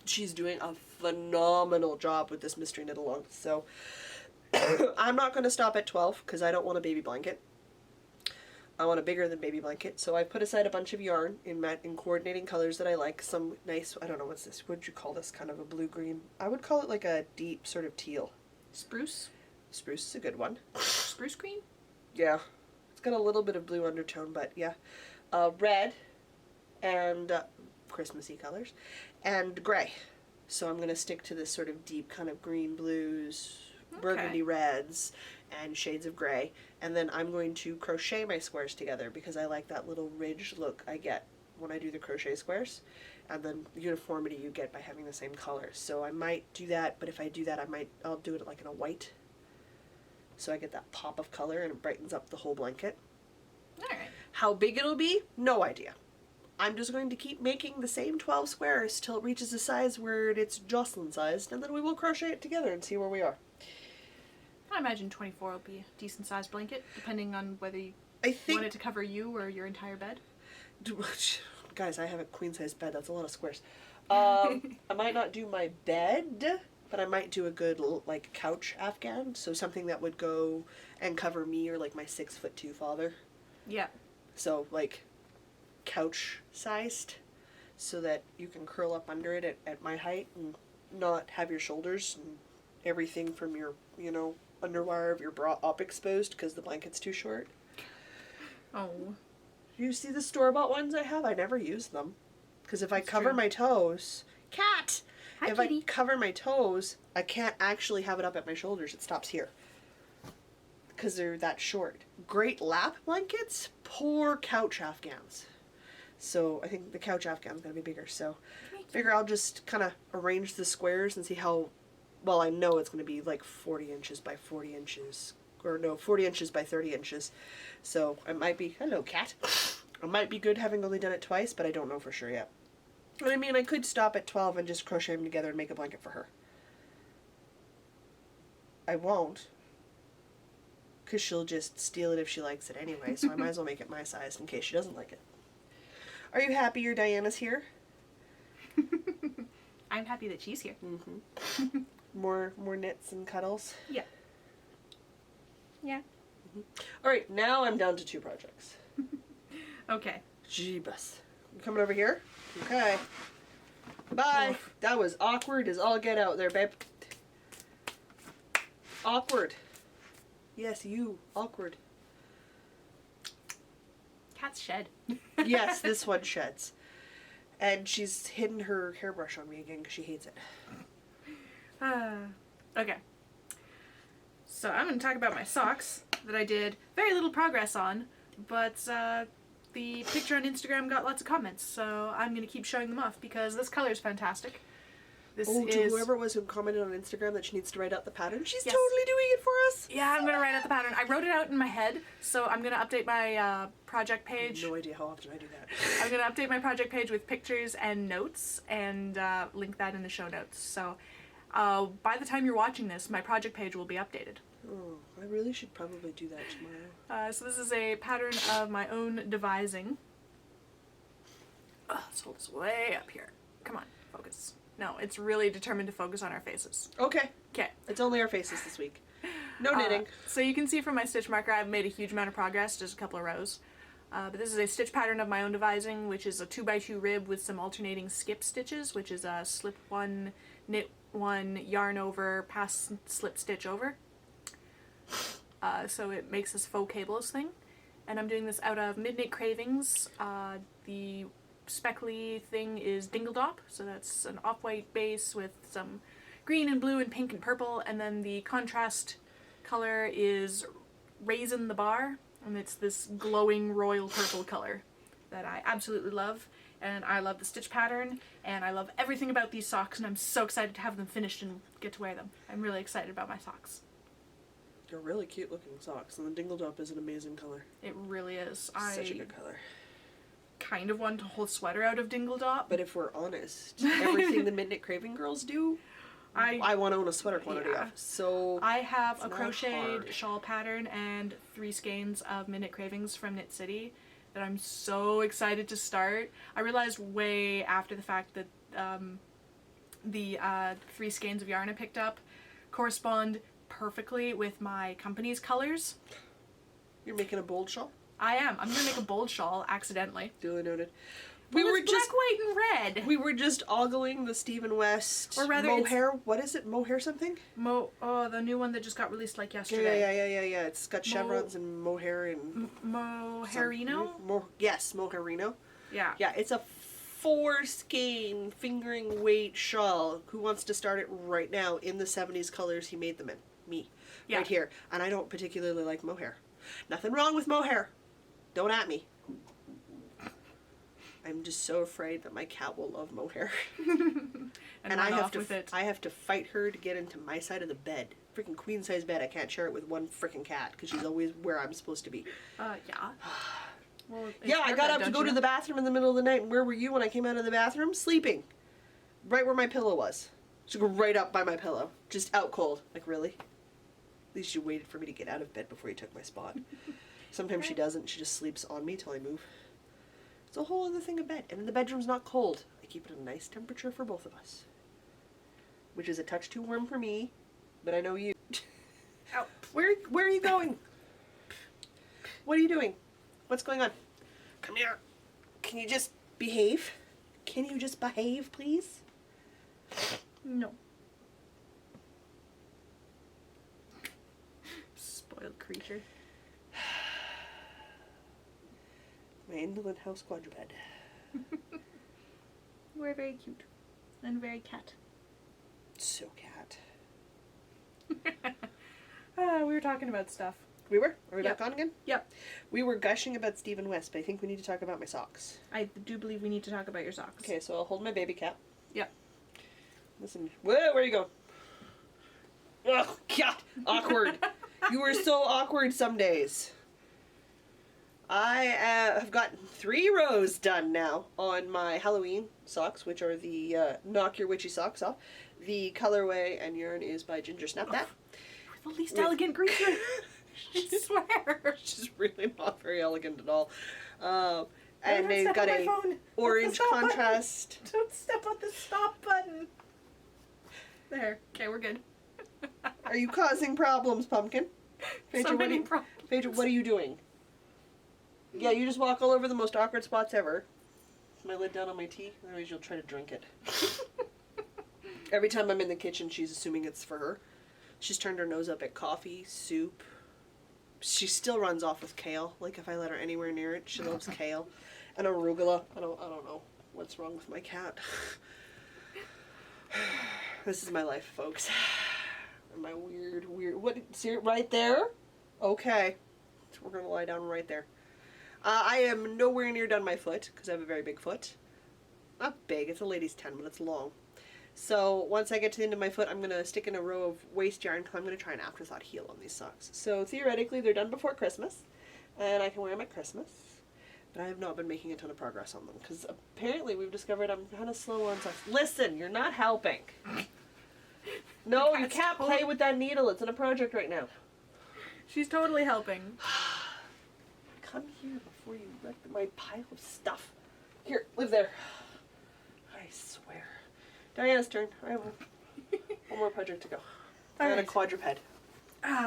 She's doing a phenomenal job with this mystery knit along. So I'm not going to stop at 12 because I don't want a baby blanket. I want a bigger than baby blanket. So I put aside a bunch of yarn in coordinating colors that I like. Some nice, I don't know, what's this? What would you call this? Kind of a blue-green. I would call it like a deep sort of teal. Spruce? Spruce is a good one. Spruce green? Yeah. It's got a little bit of blue undertone, but yeah. Red and Christmassy colors. And gray. So I'm going to stick to this sort of deep kind of green blues, burgundy reds, and shades of gray. And then I'm going to crochet my squares together because I like that little ridge look I get when I do the crochet squares. And then the uniformity you get by having the same colors. So I might do that, but if I do that, I'll do it like in a white. So I get that pop of color and it brightens up the whole blanket. Alright. How big it'll be? No idea. I'm just going to keep making the same 12 squares till it reaches a size where it's Jocelyn sized, and then we will crochet it together and see where we are. I imagine 24 will be a decent sized blanket, depending on whether you I think... want it to cover you or your entire bed. Guys, I have a queen size bed. That's a lot of squares. I might not do my bed, but I might do a good like couch Afghan. So something that would go and cover me or like my 6'2" father. Yeah. So like couch sized, so that you can curl up under it at my height and not have your shoulders and everything from your, you know, underwire of your bra up exposed because the blanket's too short. Oh. You see the store-bought ones I have? I never use them. Because if I cover my toes... Cat! Hi, if kitty. I cover my toes, I can't actually have it up at my shoulders. It stops here. Because they're that short. Great lap blankets, poor couch Afghans. So I think the couch Afghan's going to be bigger. So I figure I'll just kind of arrange the squares and see how... Well, I know it's going to be like 40 inches by 40 inches. Or no, 40 inches by 30 inches. So it might be... Hello, cat. It might be good having only done it twice, but I don't know for sure yet. I mean, I could stop at 12 and just crochet them together and make a blanket for her. I won't. Because she'll just steal it if she likes it anyway, so I might as well make it my size in case she doesn't like it. Are you happy your Diana's here? I'm happy that she's here. Mm-hmm. More knits and cuddles? Yeah. Yeah. Mm-hmm. Alright, now I'm down to 2 projects. Okay. Jeebus. You coming over here? Okay. Bye. Oof. That was awkward as all get out there, babe. Awkward. Yes, you. Awkward. Cat's shed. Yes, this one sheds. And she's hidden her hairbrush on me again because she hates it. Okay. So I'm going to talk about my socks that I did very little progress on, but the picture on Instagram got lots of comments, so I'm going to keep showing them off because this color is fantastic. This to is... whoever it was who commented on Instagram that she needs to write out the pattern, she's Yes. totally doing it for us. Yeah, I'm going to write out the pattern. I wrote it out in my head, so I'm going to update my project page. No idea how often I do that. I'm going to update my project page with pictures and notes and link that in the show notes. So by the time you're watching this, my project page will be updated. Oh, I really should probably do that tomorrow. So this is a pattern of my own devising. Let's hold this way up here. Come on, focus. No, it's really determined to focus on our faces. Okay. Okay. It's only our faces this week. No knitting. So you can see from my stitch marker I've made a huge amount of progress, just a couple of rows. But this is a stitch pattern of my own devising, which is a 2x2 rib with some alternating skip stitches, which is a slip one, knit one, yarn over, pass, slip stitch over. So it makes this faux cables thing. And I'm doing this out of Midnight Cravings. The speckly thing is Dingle Dop. So that's an off-white base with some green and blue and pink and purple. And then the contrast color is Raisin the Bar. And it's this glowing royal purple color that I absolutely love. And I love the stitch pattern, and I love everything about these socks, and I'm so excited to have them finished and get to wear them. I'm really excited about my socks. They're really cute looking socks, and the Dingle Dop is an amazing color. It really is. Such a good color. Kind of want a whole sweater out of Dingle Dop. But if we're honest, everything the Midnight Craving girls do, I want to own a sweater quantity of. So I have a crocheted shawl pattern and 3 skeins of Midnight Cravings from Knit City that I'm so excited to start. I realized way after the fact that the 3 skeins of yarn I picked up correspond perfectly with my company's colors. You're making a bold shawl? I am. I'm gonna make a bold shawl accidentally. Duly noted. We were just black, white, and red. We were just ogling the Stephen West mohair. What is it? Mohair something? The new one that just got released like yesterday. Yeah. It's got chevrons and mohair and mohairino. Yes, mohairino. Yeah. Yeah, it's a 4 skein fingering weight shawl. Who wants to start it right now in the 70s colors he made them in? Me. Yeah. Right here. And I don't particularly like mohair. Nothing wrong with mohair. Don't at me. I'm just so afraid that my cat will love mohair. and I have to fight her to get into my side of the bed. Freaking queen size bed. I can't share it with one freaking cat because she's always where I'm supposed to be. Yeah. Well, yeah, I got up to go to the bathroom in the middle of the night, and where were you when I came out of the bathroom? Sleeping. Right where my pillow was. She go right up by my pillow. Just out cold. Like, really? At least you waited for me to get out of bed before you took my spot. Sometimes she doesn't. She just sleeps on me till I move. It's a whole other thing of bed. And the bedroom's not cold. I keep it a nice temperature for both of us. Which is a touch too warm for me, but I know you. Ow. Where are you going? What are you doing? What's going on? Come here. Can you just behave? Can you just behave, please? No. Spoiled creature. My indolent house quadruped. You are very cute. And very cat. So cat. We were talking about stuff. We were? Are we back on again? Yep. We were gushing about Stephen West, but I think we need to talk about my socks. I do believe we need to talk about your socks. Okay, so I'll hold my baby cap. Yep. Listen. Whoa, where you go? Oh, God. Awkward. You are so awkward some days. I have gotten 3 rows done now on my Halloween socks, which are the Knock Your Witchy Socks Off. The colorway and yarn is by Ginger Snap That. You're the least elegant creature. I swear. She's really not very elegant at all. And they've got a orange contrast. Button. Don't step on the stop button. There. Okay, we're good. Are you causing problems, Pumpkin? Phaedra, what are you doing? Yeah, you just walk all over the most awkward spots ever. My lid down on my tea, otherwise you'll try to drink it. Every time I'm in the kitchen, she's assuming it's for her. She's turned her nose up at coffee, soup. She still runs off with kale. Like, if I let her anywhere near it, she loves kale. And arugula. I don't know what's wrong with my cat. This is my life, folks. My weird... What? See it right there? Okay. So we're going to lie down right there. I am nowhere near done my foot, because I have a very big foot. Not big, it's a lady's 10, but it's long. So once I get to the end of my foot, I'm going to stick in a row of waste yarn, because I'm going to try an afterthought heel on these socks. So theoretically, they're done before Christmas, and I can wear them at Christmas. But I have not been making a ton of progress on them, because apparently we've discovered I'm kind of slow on socks. Listen, you're not helping. No, you can't play with that needle. It's in a project right now. She's totally helping. Come here before you wreck my pile of stuff. Here, live there. I swear. Diana's turn. I have one more project to go. And a quadruped.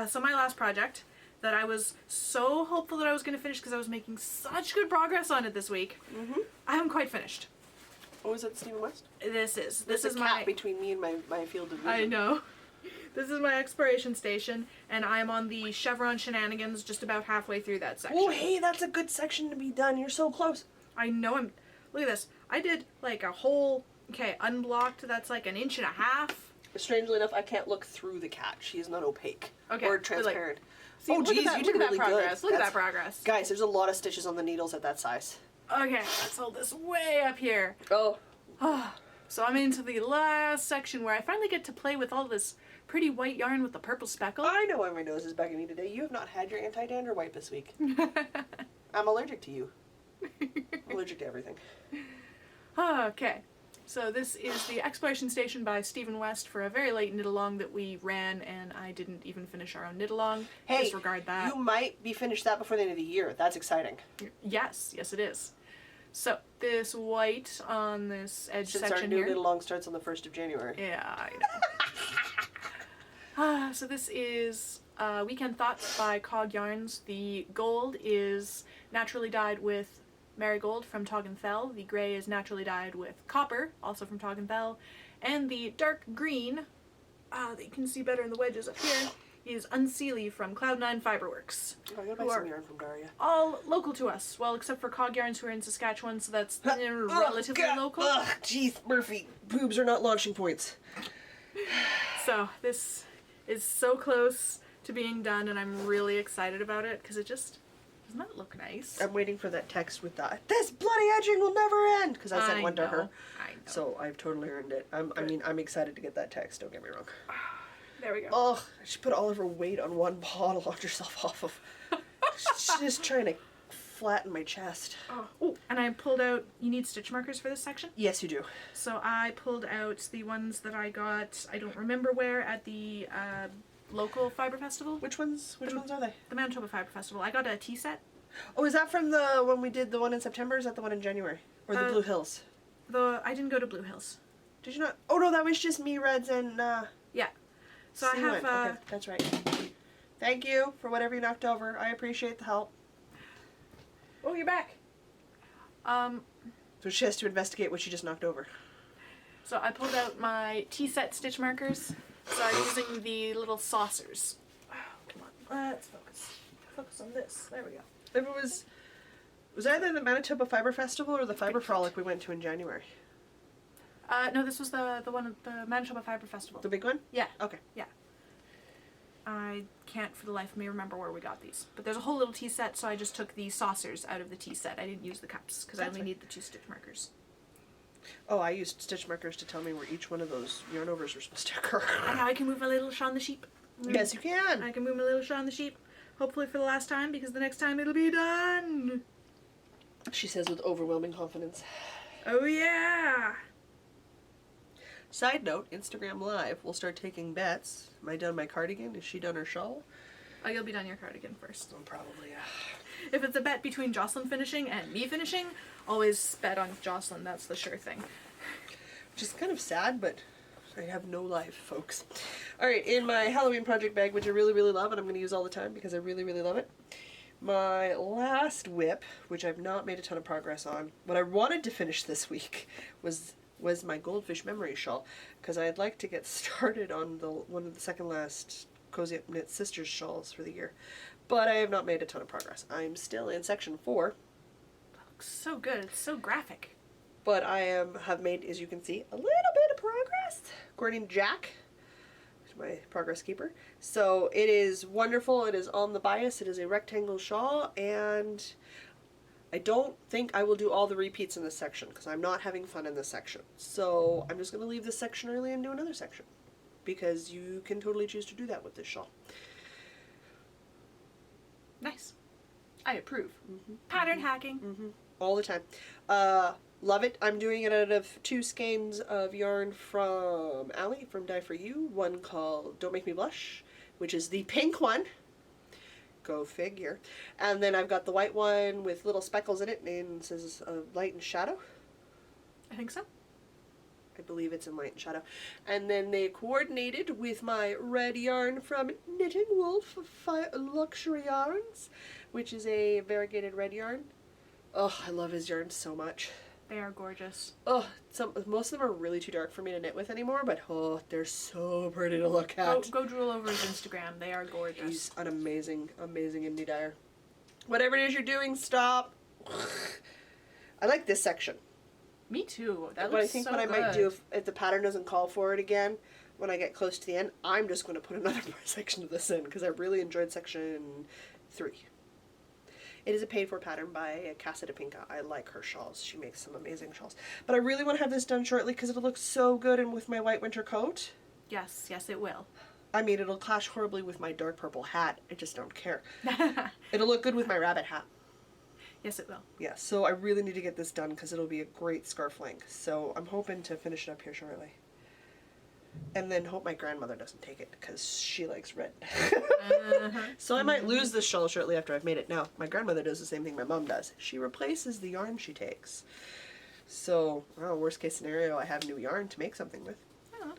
So my last project that I was so hopeful that I was going to finish because I was making such good progress on it this week. Mm-hmm. I haven't quite finished. What was it, Stephen West? This is a gap between me and my field of vision. I know. This is my exploration station, and I'm on the chevron shenanigans just about halfway through that section. Oh, hey, that's a good section to be done. You're so close. I know I'm... Look at this. I did like a whole, okay, unblocked, that's like 1.5 inches. Strangely enough, I can't look through the cat. She is not opaque. Okay, Or but, transparent. See, oh, look geez, at that, you look did at really that progress. good. Look at that progress. Guys, there's a lot of stitches on the needles at that size. Okay, let's hold this way up here. Oh. So I'm into the last section where I finally get to play with all this pretty white yarn with the purple speckle. I know why my nose is bugging me today. You have not had your anti-dander wipe this week. I'm allergic to you. I'm allergic to everything. Okay, so this is the exploration station by Stephen West for a very late knit-along that we ran, and I didn't even finish our own knit-along. Hey, disregard that. you might be finished that before the end of the year. That's exciting. Yes, it is. So this white on this edge Since section our new here. knit-along starts on the 1st of January. Yeah, I know. So this is Weekend Thoughts by Cog Yarns. The gold is naturally dyed with marigold from Tog and Thel. The gray is naturally dyed with copper, also from Tog and Thel. And the dark green, that you can see better in the wedges up here, is Unseelie from Cloud9 Fiberworks. Oh, I gotta buy some yarn from Daria. All local to us. Well, except for Cog Yarns who are in Saskatchewan, so that's relatively local. Ugh, jeez, Murphy. Boobs are not launching points. So this is so close to being done, and I'm really excited about it because it just doesn't that look nice? I'm waiting for that text with that. This bloody edging will never end, because I sent one to her. I know. So I've totally earned it. I'm excited to get that text. Don't get me wrong. There we go. Ugh, she put all of her weight on one paw to launch herself off of. She's just trying to flatten my chest. Oh, and I pulled out. You need stitch markers for this section. Yes, you do. So I pulled out the ones that I got. I don't remember where at the local fiber festival. Which ones are they? The Manitoba Fiber Festival. I got a tea set. Oh, is that from the when we did the one in September? Or is that the one in January or the Blue Hills? I didn't go to Blue Hills. Did you not? Oh no, that was just me, Reds, and Yeah. So I have. Okay, that's right. Thank you for whatever you knocked over. I appreciate the help. Oh, you're back. So she has to investigate what she just knocked over. So I pulled out my tea set stitch markers. So I'm using the little saucers. Oh, come on. Let's focus. Focus on this. There we go. If it was either the Manitoba Fiber Festival or the Fiber Frolic we went to in January. No, this was the one at the Manitoba Fiber Festival. The big one? Yeah. Okay. Yeah. I can't for the life of me remember where we got these. But there's a whole little tea set, so I just took the saucers out of the tea set. I didn't use the cups, because I only need the 2 stitch markers. Oh, I used stitch markers to tell me where each one of those yarn overs were supposed to occur. And now I can move my little Shaun the Sheep. Yes, you can. I can move my little Shaun the Sheep. Hopefully for the last time, because the next time it'll be done. She says with overwhelming confidence. Oh yeah! Side note, Instagram Live, we'll start taking bets. Am I done my cardigan? Is she done her shawl? Oh, you'll be done your cardigan first. Probably, yeah. If it's a bet between Jocelyn finishing and me finishing, always bet on Jocelyn. That's the sure thing. Which is kind of sad, but I have no life, folks. Alright, in my Halloween project bag, which I really, really love, and I'm going to use all the time because I really, really love it, my last whip, which I've not made a ton of progress on, what I wanted to finish this week was my Goldfish Memory shawl, because I'd like to get started on one of the second last Cozy Up Knit Sisters shawls for the year. But I have not made a ton of progress. I'm still in section 4. That looks so good. It's so graphic. But I have made, as you can see, a little bit of progress, according to Jack, my progress keeper. So it is wonderful. It is on the bias. It is a rectangle shawl, and I don't think I will do all the repeats in this section because I'm not having fun in this section. So I'm just going to leave this section early and do another section, because you can totally choose to do that with this shawl. Nice. I approve. Pattern hacking. All the time. Love it. I'm doing it out of 2 skeins of yarn from Allie from Dye For You. One called Don't Make Me Blush, which is the pink one. Go figure. And then I've got the white one with little speckles in it, and it says light and shadow. I think so. I believe it's in light and shadow. And then they coordinated with my red yarn from Knitting Wolf Luxury Yarns, which is a variegated red yarn. Oh, I love his yarn so much. They are gorgeous. Oh, most of them are really too dark for me to knit with anymore, but oh, they're so pretty to look at. Go drool over his Instagram. They are gorgeous. He's an amazing, amazing indie dyer. Whatever it is you're doing, stop. I like this section. Me too. That But I looks think so what I good. might do, if the pattern doesn't call for it again, when I get close to the end, I'm just going to put another section of this in, because I really enjoyed section 3. It is a paid-for pattern by Casa de Pinca. I like her shawls. She makes some amazing shawls. But I really want to have this done shortly, because it'll look so good and with my white winter coat. Yes, yes, it will. I mean, it'll clash horribly with my dark purple hat. I just don't care. It'll look good with my rabbit hat. Yes, it will. Yeah, so I really need to get this done because it'll be a great scarf length. So I'm hoping to finish it up here shortly. And then hope my grandmother doesn't take it because she likes red. So I might lose this shawl shortly after I've made it. Now, my grandmother does the same thing my mom does. She replaces the yarn she takes. So, well, worst case scenario, I have new yarn to make something with. Oh,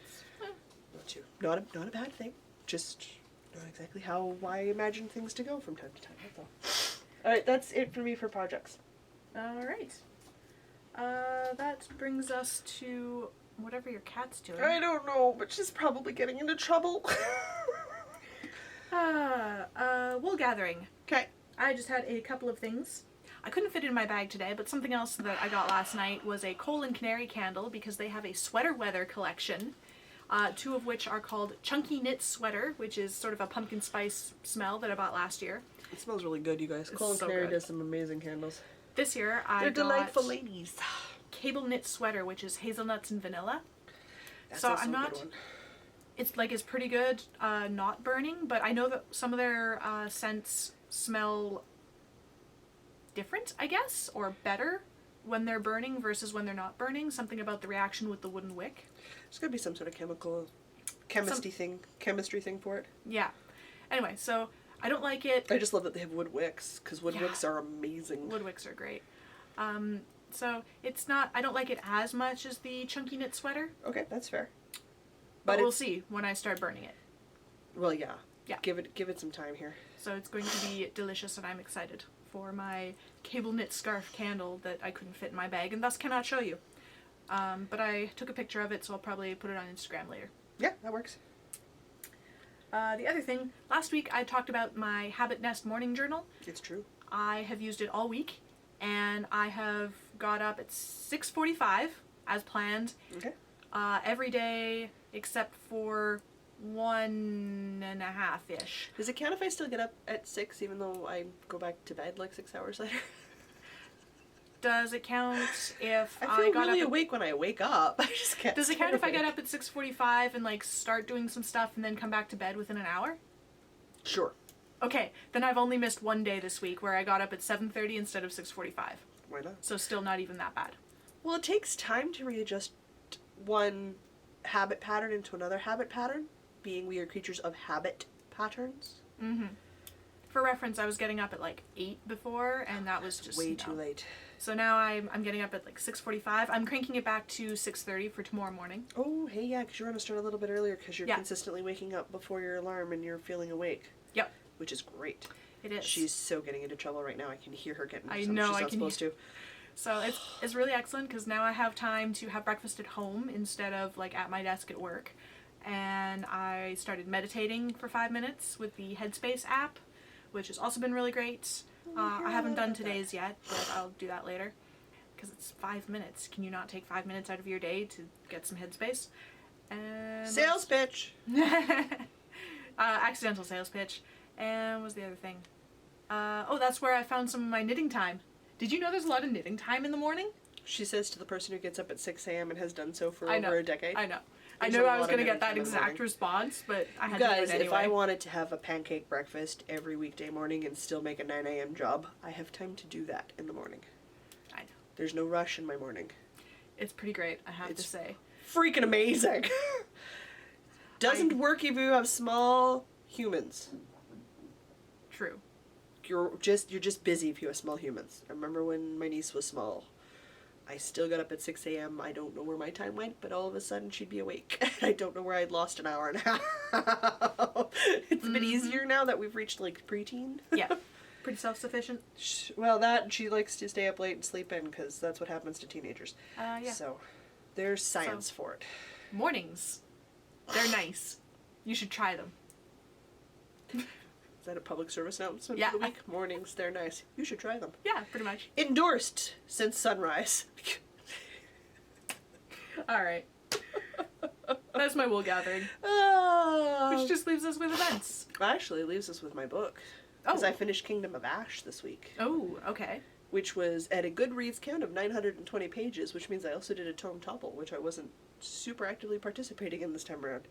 Not a bad thing. Just not exactly how I imagine things to go from time to time. That's all. Alright, that's it for me for projects. Alright. That brings us to whatever your cat's doing. I don't know, but she's probably getting into trouble. Wool gathering. Okay. I just had a couple of things. I couldn't fit in my bag today, but something else that I got last night was a coal and canary candle because they have a sweater weather collection. 2 of which are called Chunky Knit Sweater, which is sort of a pumpkin spice smell that I bought last year. It smells really good, you guys. It's Cole and so Canary good. does some amazing candles. This year I They're got delightful ladies. Cable Knit Sweater, which is hazelnuts and vanilla. That's So also I'm a not... good one. It's pretty good, not burning, but I know that some of their scents smell different, I guess, or better when they're burning versus when they're not burning. Something about the reaction with the wooden wick. There's gotta be some sort of chemistry thing for it. Yeah. Anyway, so I don't like it. I just love that they have wood wicks, because wood wicks are amazing. Wood wicks are great. So it's not, I don't like it as much as the Chunky Knit Sweater. Okay, that's fair. But we'll see when I start burning it. Well, yeah. Yeah. Give it some time here. So it's going to be delicious and I'm excited for my cable knit scarf candle that I couldn't fit in my bag and thus cannot show you. But I took a picture of it, so I'll probably put it on Instagram later. Yeah, that works. The other thing, last week I talked about my Habit Nest morning journal. It's true. I have used it all week, and I have got up at 6:45 as planned. Okay. Every day except for 1.5-ish. Does it count if I still get up at 6 even though I go back to bed like 6 hours later? Does it count if I feel got really up awake when I wake up. I just can't. Does it count if I awake. get up at 6:45 and like start doing some stuff and then come back to bed within an hour? Sure. Okay, then I've only missed one day this week where I got up at 7:30 instead of 6:45. Why not? So still not even that bad. Well, it takes time to readjust one habit pattern into another habit pattern, being we are creatures of habit patterns. Mm-hmm. For reference, I was getting up at like 8 before, and that was just way no. too late. So now I'm getting up at like 6:45. I'm cranking it back to 6:30 for tomorrow morning. Oh, hey, yeah, because you're going to start a little bit earlier because you're Yeah. consistently waking up before your alarm and you're feeling awake. Yep. Which is great. It is. She's so getting into trouble right now. I can hear her getting into I something know, she's I not can supposed to. So it's really excellent because now I have time to have breakfast at home instead of like at my desk at work. And I started meditating for 5 minutes with the Headspace app, which has also been really great. I haven't done today's yet, but I'll do that later. Because it's 5 minutes. Can you not take 5 minutes out of your day to get some headspace? And Sales pitch! accidental sales pitch. And what was the other thing? That's where I found some of my knitting time. Did you know there's a lot of knitting time in the morning? She says to the person who gets up at 6 a.m. and has done so for I know. over a decade. I know. I There's knew a I was lot going of to get knitting that time in the exact morning. response, but I had Guys, to do it if I anyway. wanted to have a pancake breakfast every weekday morning and still make a 9 a.m. job, I have time to do that in the morning. I know. There's no rush in my morning. It's pretty great, I have to It's say. Freaking amazing! Doesn't work if you have small humans. True. You're just busy if you have small humans. I remember when my niece was small. I still got up at 6 a.m. I don't know where my time went, but all of a sudden she'd be awake. I don't know where I'd lost an hour and a half. It's a bit easier now that we've reached like preteen. Yeah. Pretty self-sufficient. Well, that she likes to stay up late and sleep in because that's what happens to teenagers. Yeah. So there's science for it. Mornings. They're nice. You should try them. Is that a public service announcement Yeah. for the week? Mornings, they're nice. You should try them. Yeah, pretty much. Endorsed since sunrise. All right. That's my wool gathering. Which just leaves us with events. Actually, it leaves us with my book. Oh. Because I finished Kingdom of Ash this week. Oh, okay. Which was at a Goodreads count of 920 pages, which means I also did a tome topple, which I wasn't super actively participating in this time around.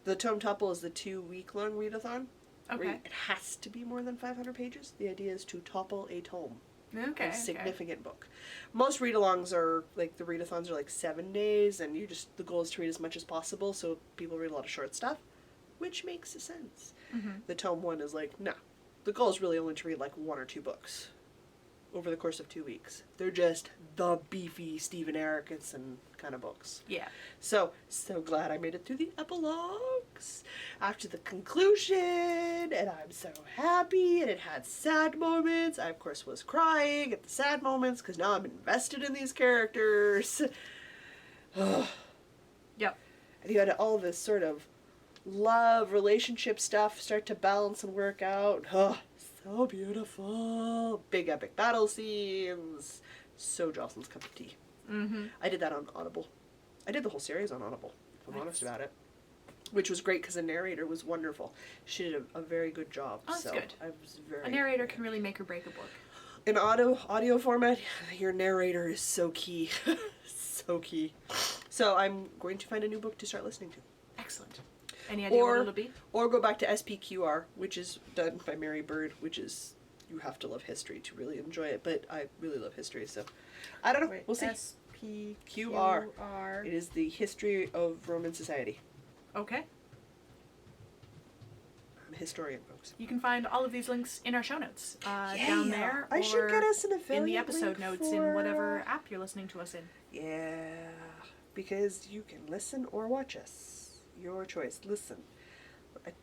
The tome topple is the 2-week-long readathon. Okay. It has to be more than 500 pages. The idea is to topple a tome. Okay. A significant book. Most read-alongs are, like, the readathons are like 7 days, and the goal is to read as much as possible, so people read a lot of short stuff, which makes sense. Mm-hmm. The tome one is like, no. The goal is really only to read, like, 1 or 2 books over the course of 2 weeks. They're just the beefy Stephen Erickson kind of books. Yeah. So glad I made it through the epilogues after the conclusion, and I'm so happy, and it had sad moments. I, of course, was crying at the sad moments, because now I'm invested in these characters. Yep. And you had all this sort of love, relationship stuff start to balance and work out. Oh, so beautiful. Big epic battle scenes. So Jocelyn's cup of tea. Mm-hmm. I did that on Audible. I did the whole series on Audible, if I'm Nice. honest about it. Which was great because the narrator was wonderful. She did a very good job. Oh, that's so good. I was very. A narrator can really make or break a book. In audio format, your narrator is so key. So key. So I'm going to find a new book to start listening to. Excellent. Any idea what it'll be? Or go back to SPQR, which is done by Mary Bird, which is, you have to love history to really enjoy it, but I really love history, so I don't know. Wait, we'll see. SPQR. It is the history of Roman society. Okay. I'm a historian, folks. You can find all of these links in our show notes Yeah. down there. I should or get us an affiliate in the episode link notes for, in whatever app you're listening to us in. Yeah, because you can listen or watch us. Your choice. Listen.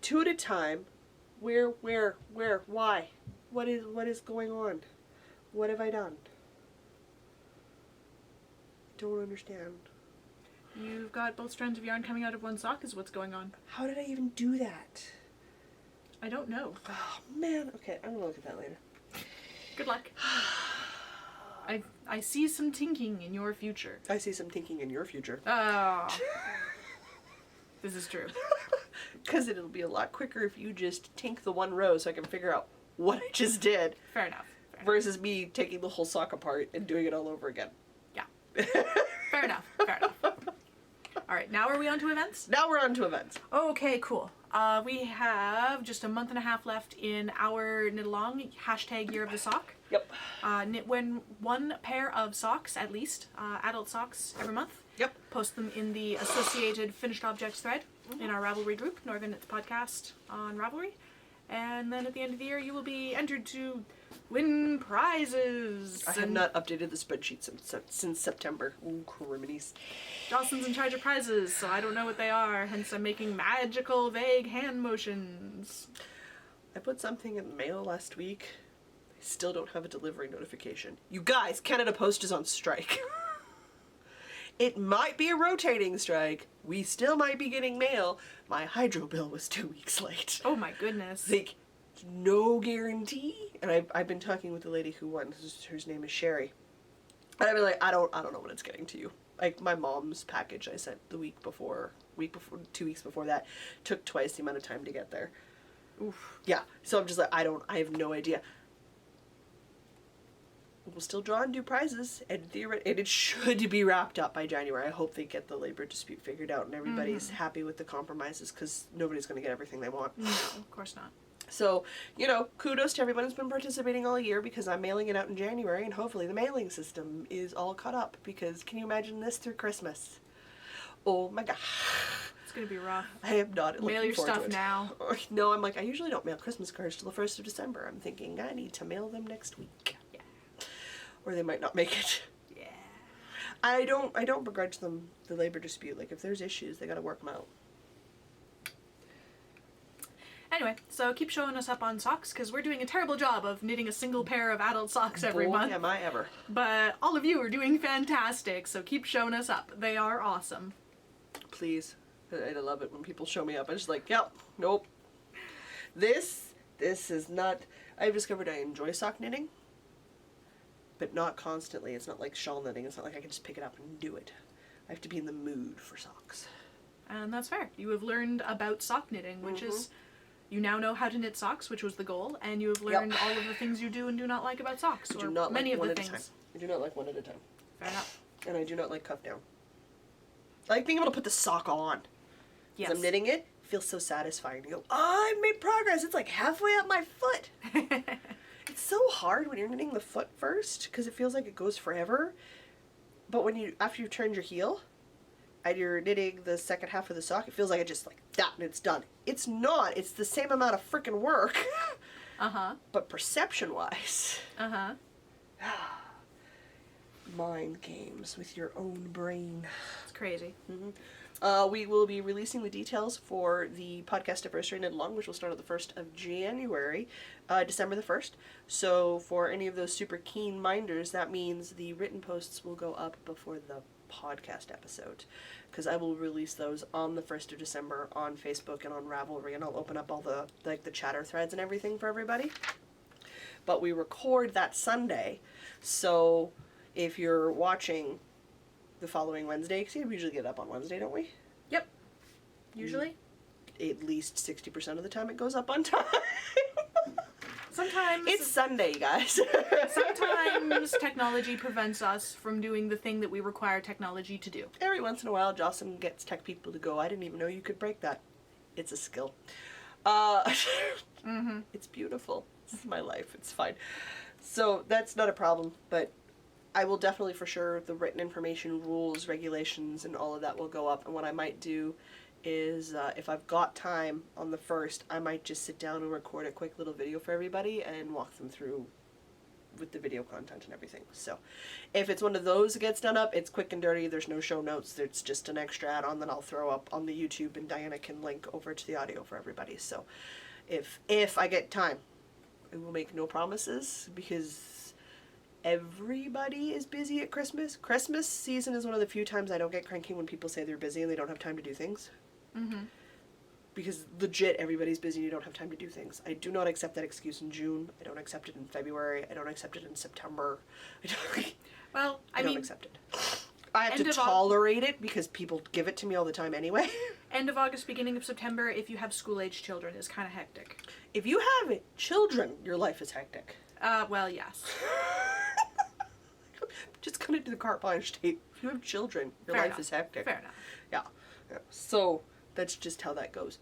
2 at a time. Where, why? What is going on? What have I done? Don't understand. You've got both strands of yarn coming out of one sock is what's going on. How did I even do that? I don't know. Oh, man. Okay, I'm gonna look at that later. Good luck. I see some tinking in your future. I see some thinking in your future. Oh. This is true. Because it'll be a lot quicker if you just tink the one row so I can figure out what I just did. Fair enough. Versus me taking the whole sock apart and doing it all over again. Yeah. Fair enough. All right, now are we on to events? Now we're on to events. Okay, cool. We have just a month and a half left in our knit along hashtag Year of the Sock. Yep. Knit when 1 pair of socks at least, adult socks every month. Yep. Post them in the associated finished objects thread in our Ravelry group, Northern Knits Podcast on Ravelry. And then at the end of the year, you will be entered to win prizes. I have not updated the spreadsheet since September. Ooh, criminies. Jocelyn's in charge of prizes, so I don't know what they are, hence I'm making magical, vague hand motions. I put something in the mail last week. I still don't have a delivery notification. You guys, Canada Post is on strike. It might be a rotating strike. We still might be getting mail. My hydro bill was 2 weeks late. Oh my goodness. Like, no guarantee. And I've been talking with the lady who won, whose name is Sherry. And I've been like, I don't know when it's getting to you. Like, my mom's package I sent the 2 weeks before that, took twice the amount of time to get there. Oof. Yeah, so I'm just like, I have no idea. We'll still draw and do prizes, and it should be wrapped up by January. I hope they get the labor dispute figured out and everybody's happy with the compromises, because nobody's going to get everything they want. No, of course not. So, kudos to everyone who's been participating all year, because I'm mailing it out in January, and hopefully the mailing system is all caught up, because can you imagine this through Christmas? Oh my god. It's going to be rough. I am not looking Mail your forward stuff to it. now. No, I'm like, I usually don't mail Christmas cards till the 1st of December. I'm thinking I need to mail them next week. Yeah. Or they might not make it. Yeah. I don't begrudge them the labor dispute. Like, if there's issues, they gotta work them out. Anyway, so keep showing us up on socks, because we're doing a terrible job of knitting a single pair of adult socks every Boy, month. am I ever. But all of you are doing fantastic, so keep showing us up. They are awesome. Please. I love it when people show me up. I'm just like, yep, nope. This is not... I've discovered I enjoy sock knitting, but not constantly. It's not like shawl knitting. It's not like I can just pick it up and do it. I have to be in the mood for socks. And that's fair. You have learned about sock knitting, which is, you now know how to knit socks, which was the goal, and you have learned all of the things you do and do not like about socks, or many of the things. I do not like one at a time. Fair enough. And I do not like cuff down. I like being able to put the sock on. Yes. As I'm knitting it, it feels so satisfying to go, oh, I've made progress. It's like halfway up my foot. It's so hard when you're knitting the foot first, because it feels like it goes forever. But when after you've turned your heel, and you're knitting the second half of the sock, it feels like it just like that and it's done. It's not. It's the same amount of freaking work. But perception-wise. Mind games with your own brain. It's crazy. We will be releasing the details for the podcast anniversary knit along, which will start on the 1st of January, December the 1st. So for any of those super keen minders, that means the written posts will go up before the podcast episode, because I will release those on the 1st of December on Facebook and on Ravelry, and I'll open up all the the chatter threads and everything for everybody. But we record that Sunday, so if you're watching the following Wednesday, because we usually get up on Wednesday, don't we? Yep. Usually. At least 60% of the time it goes up on time. Sometimes. It's Sunday, guys. Sometimes technology prevents us from doing the thing that we require technology to do. Every once in a while, Jocelyn gets tech people to go, I didn't even know you could break that. It's a skill. It's beautiful. This is my life. It's fine. So that's not a problem, but I will definitely, for sure, the written information, rules, regulations, and all of that will go up. And what I might do is, if I've got time on the 1st, I might just sit down and record a quick little video for everybody and walk them through with the video content and everything. So if it's one of those that gets done up, it's quick and dirty. There's no show notes. There's just an extra add-on that I'll throw up on the YouTube, and Diana can link over to the audio for everybody. So if I get time, I will make no promises, because everybody is busy at Christmas. Christmas season is one of the few times I don't get cranky when people say they're busy and they don't have time to do things. Because legit, everybody's busy and you don't have time to do things. I do not accept that excuse in June. I don't accept it in February. I don't accept it in September. I don't accept it. I have to tolerate it because people give it to me all the time anyway. End of August, beginning of September, if you have school-age children, is kind of hectic. If you have children, your life is hectic. Well, yes. Just gonna do the carte blanche tape. If you have children, your life is hectic. Fair enough. Yeah. So that's just how that goes.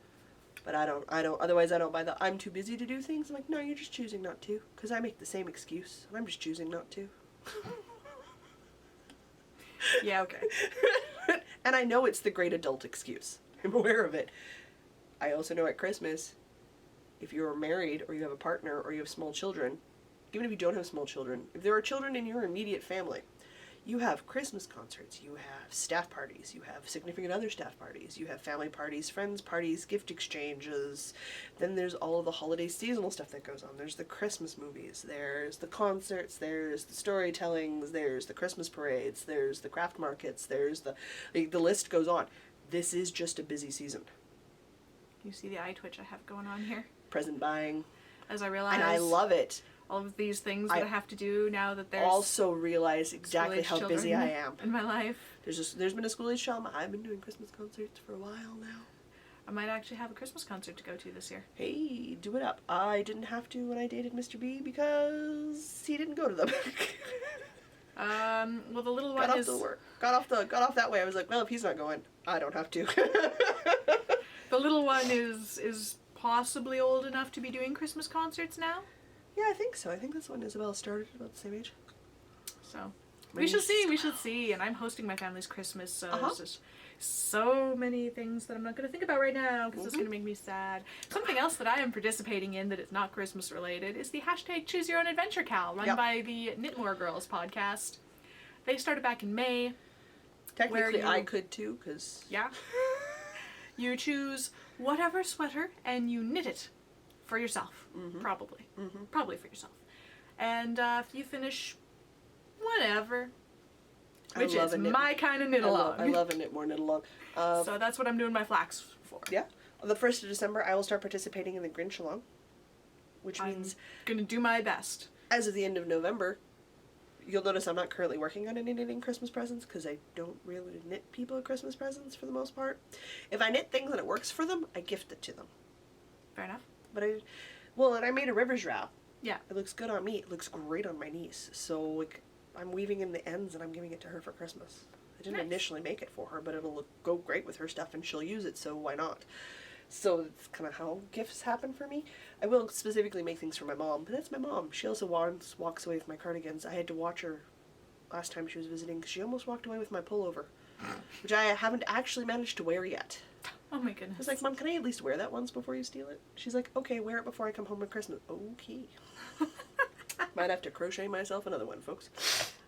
But I don't, otherwise I don't buy the, I'm too busy to do things. I'm like, no, you're just choosing not to. Because I make the same excuse, and I'm just choosing not to. Yeah, okay. And I know it's the great adult excuse. I'm aware of it. I also know at Christmas, if you're married, or you have a partner, or you have small children, even if you don't have small children, if there are children in your immediate family, you have Christmas concerts, you have staff parties, you have significant other staff parties, you have family parties, friends parties, gift exchanges, then there's all of the holiday seasonal stuff that goes on. There's the Christmas movies, there's the concerts, there's the storytellings, there's the Christmas parades, there's the craft markets, there's the list goes on. This is just a busy season. You see the eye twitch I have going on here? Present buying. As I realize. And I love it. All of these things that I have to do now that there's also realize exactly how busy I am in my life. There's been a school-age child. I've been doing Christmas concerts for a while now. I might actually have a Christmas concert to go to this year. Hey, do it up. I didn't have to when I dated Mr. B because he didn't go to them. Well, the little one got off that way. I was like, well, if he's not going, I don't have to. The little one is possibly old enough to be doing Christmas concerts now. Yeah, I think so. I think that's when Isabel started, about the same age. So, we should see. And I'm hosting my family's Christmas, so there's just so many things that I'm not going to think about right now, because it's going to make me sad. Something else that I am participating in that is not Christmas related is the hashtag Choose Your Own Adventure Cal, run by the Knitmore Girls podcast. They started back in May. Technically, I could too, because... Yeah. You choose whatever sweater and you knit it. For yourself, probably. Probably for yourself. And if you finish whatever, which is my kind of knit along. I love a Knitmore knit along. So that's what I'm doing my flax for. Yeah. On the 1st of December, I will start participating in the Grinch along, which means... I'm going to do my best. As of the end of November, You'll notice I'm not currently working on any knitting Christmas presents because I don't really knit people Christmas presents for the most part. If I knit things and it works for them, I gift it to them. Fair enough. But and I made a Rivers wrap. Yeah. It looks good on me. It looks great on my niece. So, like, I'm weaving in the ends and I'm giving it to her for Christmas. I didn't initially make it for her, but it'll go great with her stuff and she'll use it, so why not? So it's kind of how gifts happen for me. I will specifically make things for my mom, but that's my mom. She also walks away with my cardigans. I had to watch her last time she was visiting because she almost walked away with my pullover, which I haven't actually managed to wear yet. Oh my goodness. I was like, Mom, can I at least wear that once before you steal it? She's like, okay, wear it before I come home at Christmas. Okay. Might have to crochet myself another one, folks.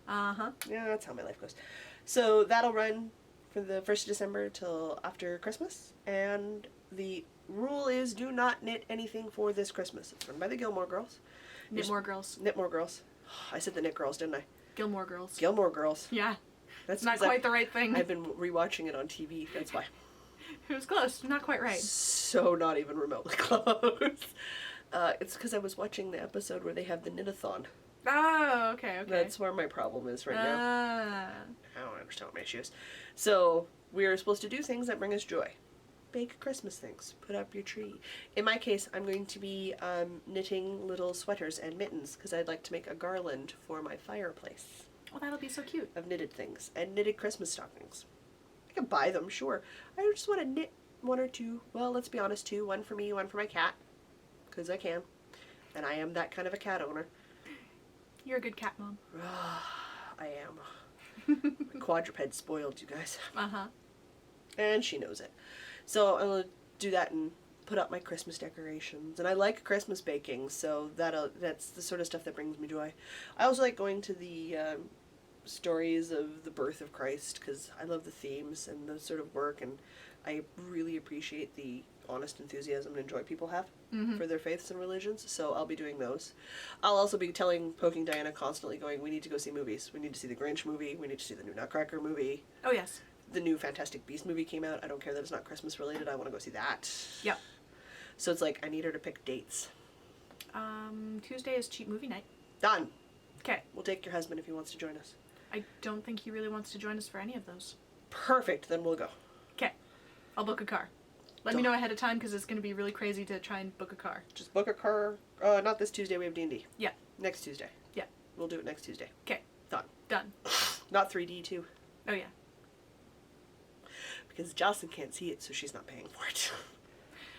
Uh-huh. Yeah, that's how my life goes. So that'll run for the 1st of December till after Christmas. And the rule is do not knit anything for this Christmas. It's run by the Gilmore Girls. Knit More Girls. Knit More Girls. I said the Knit Girls, didn't I? Gilmore Girls. Gilmore Girls. Yeah. That's not quite the right thing. I've been rewatching it on TV. That's why. It was close. Not quite right. So not even remotely close. It's because I was watching the episode where they have the knit-a-thon. Oh, okay. That's where my problem is right now. Ah. I don't understand what my issue is. So, we're supposed to do things that bring us joy. Bake Christmas things. Put up your tree. In my case, I'm going to be knitting little sweaters and mittens because I'd like to make a garland for my fireplace. Well, that'll be so cute. Of knitted things. And knitted Christmas stockings. I can buy them, sure. I just want to knit one or two. Well, let's be honest, two. One for me, one for my cat. Because I can. And I am that kind of a cat owner. You're a good cat mom. I am. My quadruped spoiled, you guys. Uh-huh. And she knows it. So I'm going to do that and put up my Christmas decorations. And I like Christmas baking, so that's the sort of stuff that brings me joy. I also like going to the stories of the birth of Christ because I love the themes and the sort of work, and I really appreciate the honest enthusiasm and joy people have for their faiths and religions, so I'll be doing those. I'll also be poking Diana constantly going, we need to go see movies. We need to see the Grinch movie. We need to see the new Nutcracker movie. Oh, yes. The new Fantastic Beast movie came out. I don't care that it's not Christmas related. I want to go see that. Yep. So it's like, I need her to pick dates. Tuesday is cheap movie night. Done. Okay. We'll take your husband if he wants to join us. I don't think he really wants to join us for any of those. Perfect. Then we'll go. Okay. I'll book a car. Let me know ahead of time because it's going to be really crazy to try and book a car. Just book a car. Not this Tuesday. We have D&D. Yeah. Next Tuesday. Yeah. We'll do it next Tuesday. Okay. Done. Done. Not 3D too. Oh, yeah. Because Jocelyn can't see it, so she's not paying for it.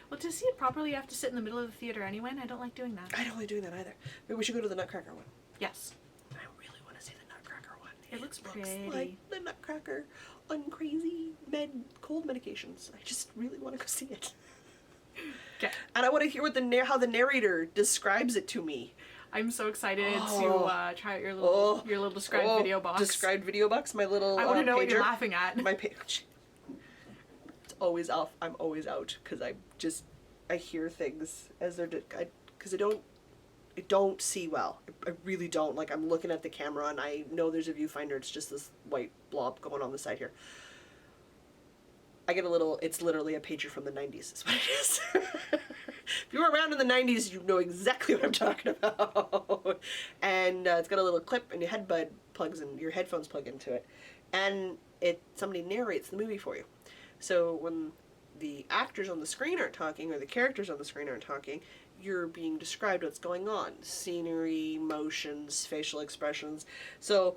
Well, to see it properly, you have to sit in the middle of the theater anyway, and I don't like doing that. I don't like doing that either. Maybe we should go to the Nutcracker one. Yes. I really want to see the Nutcracker one. It looks pretty. pretty. Like the Nutcracker on crazy cold medications. I just really want to go see it. Okay. And I want to hear what how the narrator describes it to me. I'm so excited to try out your little described video box. Described video box, my little I want to know pager. what you're laughing at. My page. It's always off. I'm always out because I hear things as they're because I don't see well. I really don't. Like, I'm looking at the camera and I know there's a viewfinder. It's just this white blob going on the side here. I get it's literally a pager from the 90s is what it is. If you were around in the 90s, you know exactly what I'm talking about. And it's got a little clip and your your headphones plug into it. And somebody narrates the movie for you. So when the actors on the screen aren't talking or the characters on the screen aren't talking, you're being described what's going on. Scenery, motions, facial expressions. So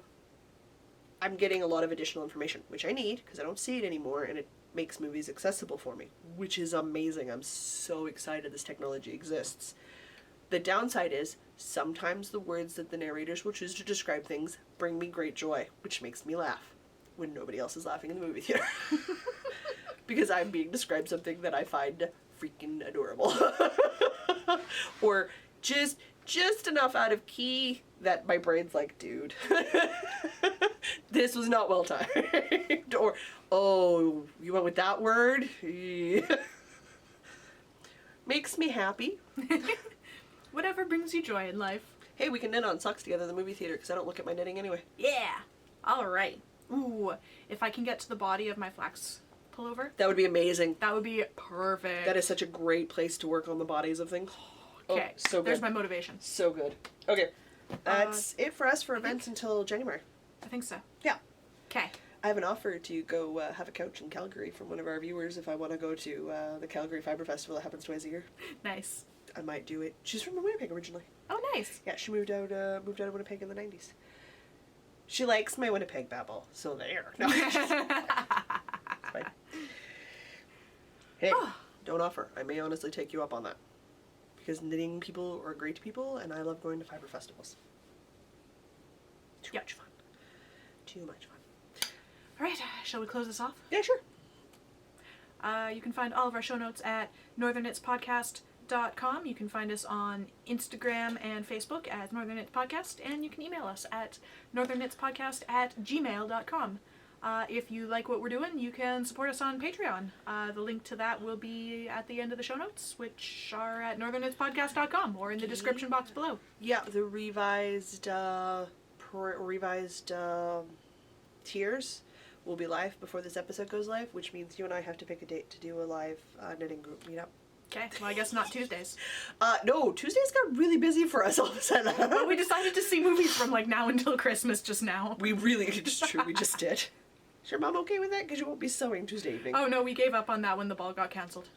I'm getting a lot of additional information, which I need because I don't see it anymore, and it makes movies accessible for me, which is amazing. I'm so excited this technology exists. The downside is sometimes the words that the narrators will choose to describe things bring me great joy, which makes me laugh when nobody else is laughing in the movie theater. Because I'm being described something that I find freaking adorable. Or just enough out of key that my brain's like, dude, this was not well timed. Or, oh, you went with that word? Makes me happy. Whatever brings you joy in life. Hey, we can knit on socks together in the movie theater because I don't look at my knitting anyway. Yeah. All right. Ooh, if I can get to the body of my flax pullover. That would be amazing. That would be perfect. That is such a great place to work on the bodies of things. Okay, oh, so good. There's my motivation. So good. Okay, That's it for us for events until January. I think so. Yeah. Okay. I have an offer to go have a couch in Calgary from one of our viewers if I want to go to the Calgary Fiber Festival that happens twice a year. Nice. I might do it. She's from Winnipeg originally. Oh, nice. Yeah, she moved out of Winnipeg in the 90s. She likes my Winnipeg babble, so there. No, it's fine. Hey, don't offer. I may honestly take you up on that. Because knitting people are great people, and I love going to fiber festivals. Too much fun. Too much fun. All right, shall we close this off? Yeah, sure. You can find all of our show notes at northernitspodcast.com. You can find us on Instagram and Facebook at Northern Knits Podcast, and you can email us at northernknitspodcast@gmail.com. If you like what we're doing, you can support us on Patreon. The link to that will be at the end of the show notes, which are at northernknitspodcast.com or in the description box below. Yeah, the revised tiers will be live before this episode goes live, which means you and I have to pick a date to do a live knitting group meetup. Okay, well, I guess not Tuesdays. No, Tuesdays got really busy for us all of a sudden. But we decided to see movies from like now until Christmas just now. It's true, we just did. Is your mom okay with that? Because you won't be sewing Tuesday evening. Oh no, we gave up on that when the ball got cancelled.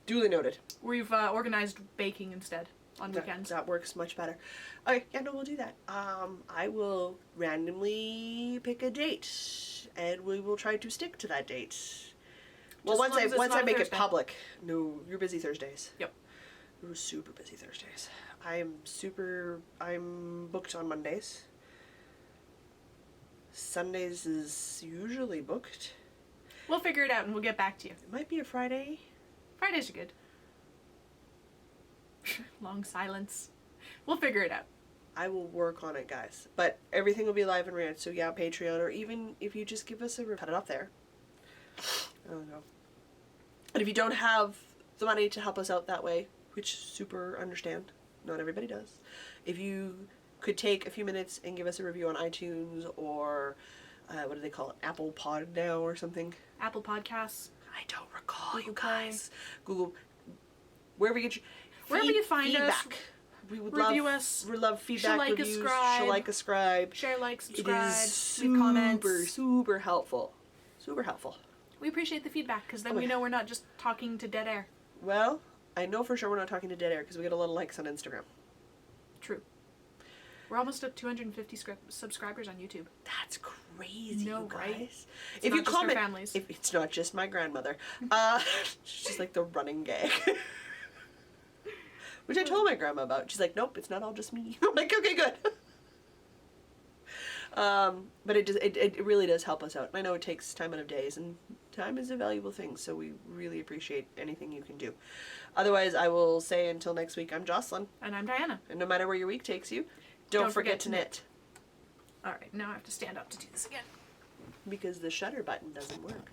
Duly noted. We've organized baking instead on weekends. That works much better. Okay, yeah, no, we'll do that. I will randomly pick a date, and we will try to stick to that date. Well, Just as long as it's once I not make Thursday. it public. No, you're busy Thursdays. Yep. You're super busy Thursdays. I'm booked on Mondays. Sundays is usually booked. We'll figure it out and we'll get back to you. It might be a Friday. Fridays are good. Long silence. We'll figure it out. I will work on it, guys. But everything will be live and ran. So yeah, Patreon, or even if you just give us cut it up there. I don't know. And if you don't have the money to help us out that way, which super understand, not everybody does. If you could take a few minutes and give us a review on iTunes or what do they call it? Apple Pod now or something. Apple Podcasts. I don't recall, Google you guys. Google, wherever you get your Wherever you find us, feedback. We would review love, us, we love feedback, like, reviews, ascribe, ascribe. Share, like, It subscribe, is leave comments. super helpful. Super helpful. We appreciate the feedback because then Oh, we yeah. know we're not just talking to dead air. Well, I know for sure we're not talking to dead air because we get a lot of likes on Instagram. True. We're almost at 250 subscribers on YouTube. That's crazy, No, you guys. right? If not you just our comment, families. if it's not just my grandmother, it's just like the running gag. Which I told my grandma about. She's like, nope, it's not all just me. I'm like, okay, good. But it really does help us out. I know it takes time out of days, and time is a valuable thing, so we really appreciate anything you can do. Otherwise, I will say until next week, I'm Jocelyn. And I'm Diana. And no matter where your week takes you, don't forget to knit. Alright, now I have to stand up to do this again. Because the shutter button doesn't work.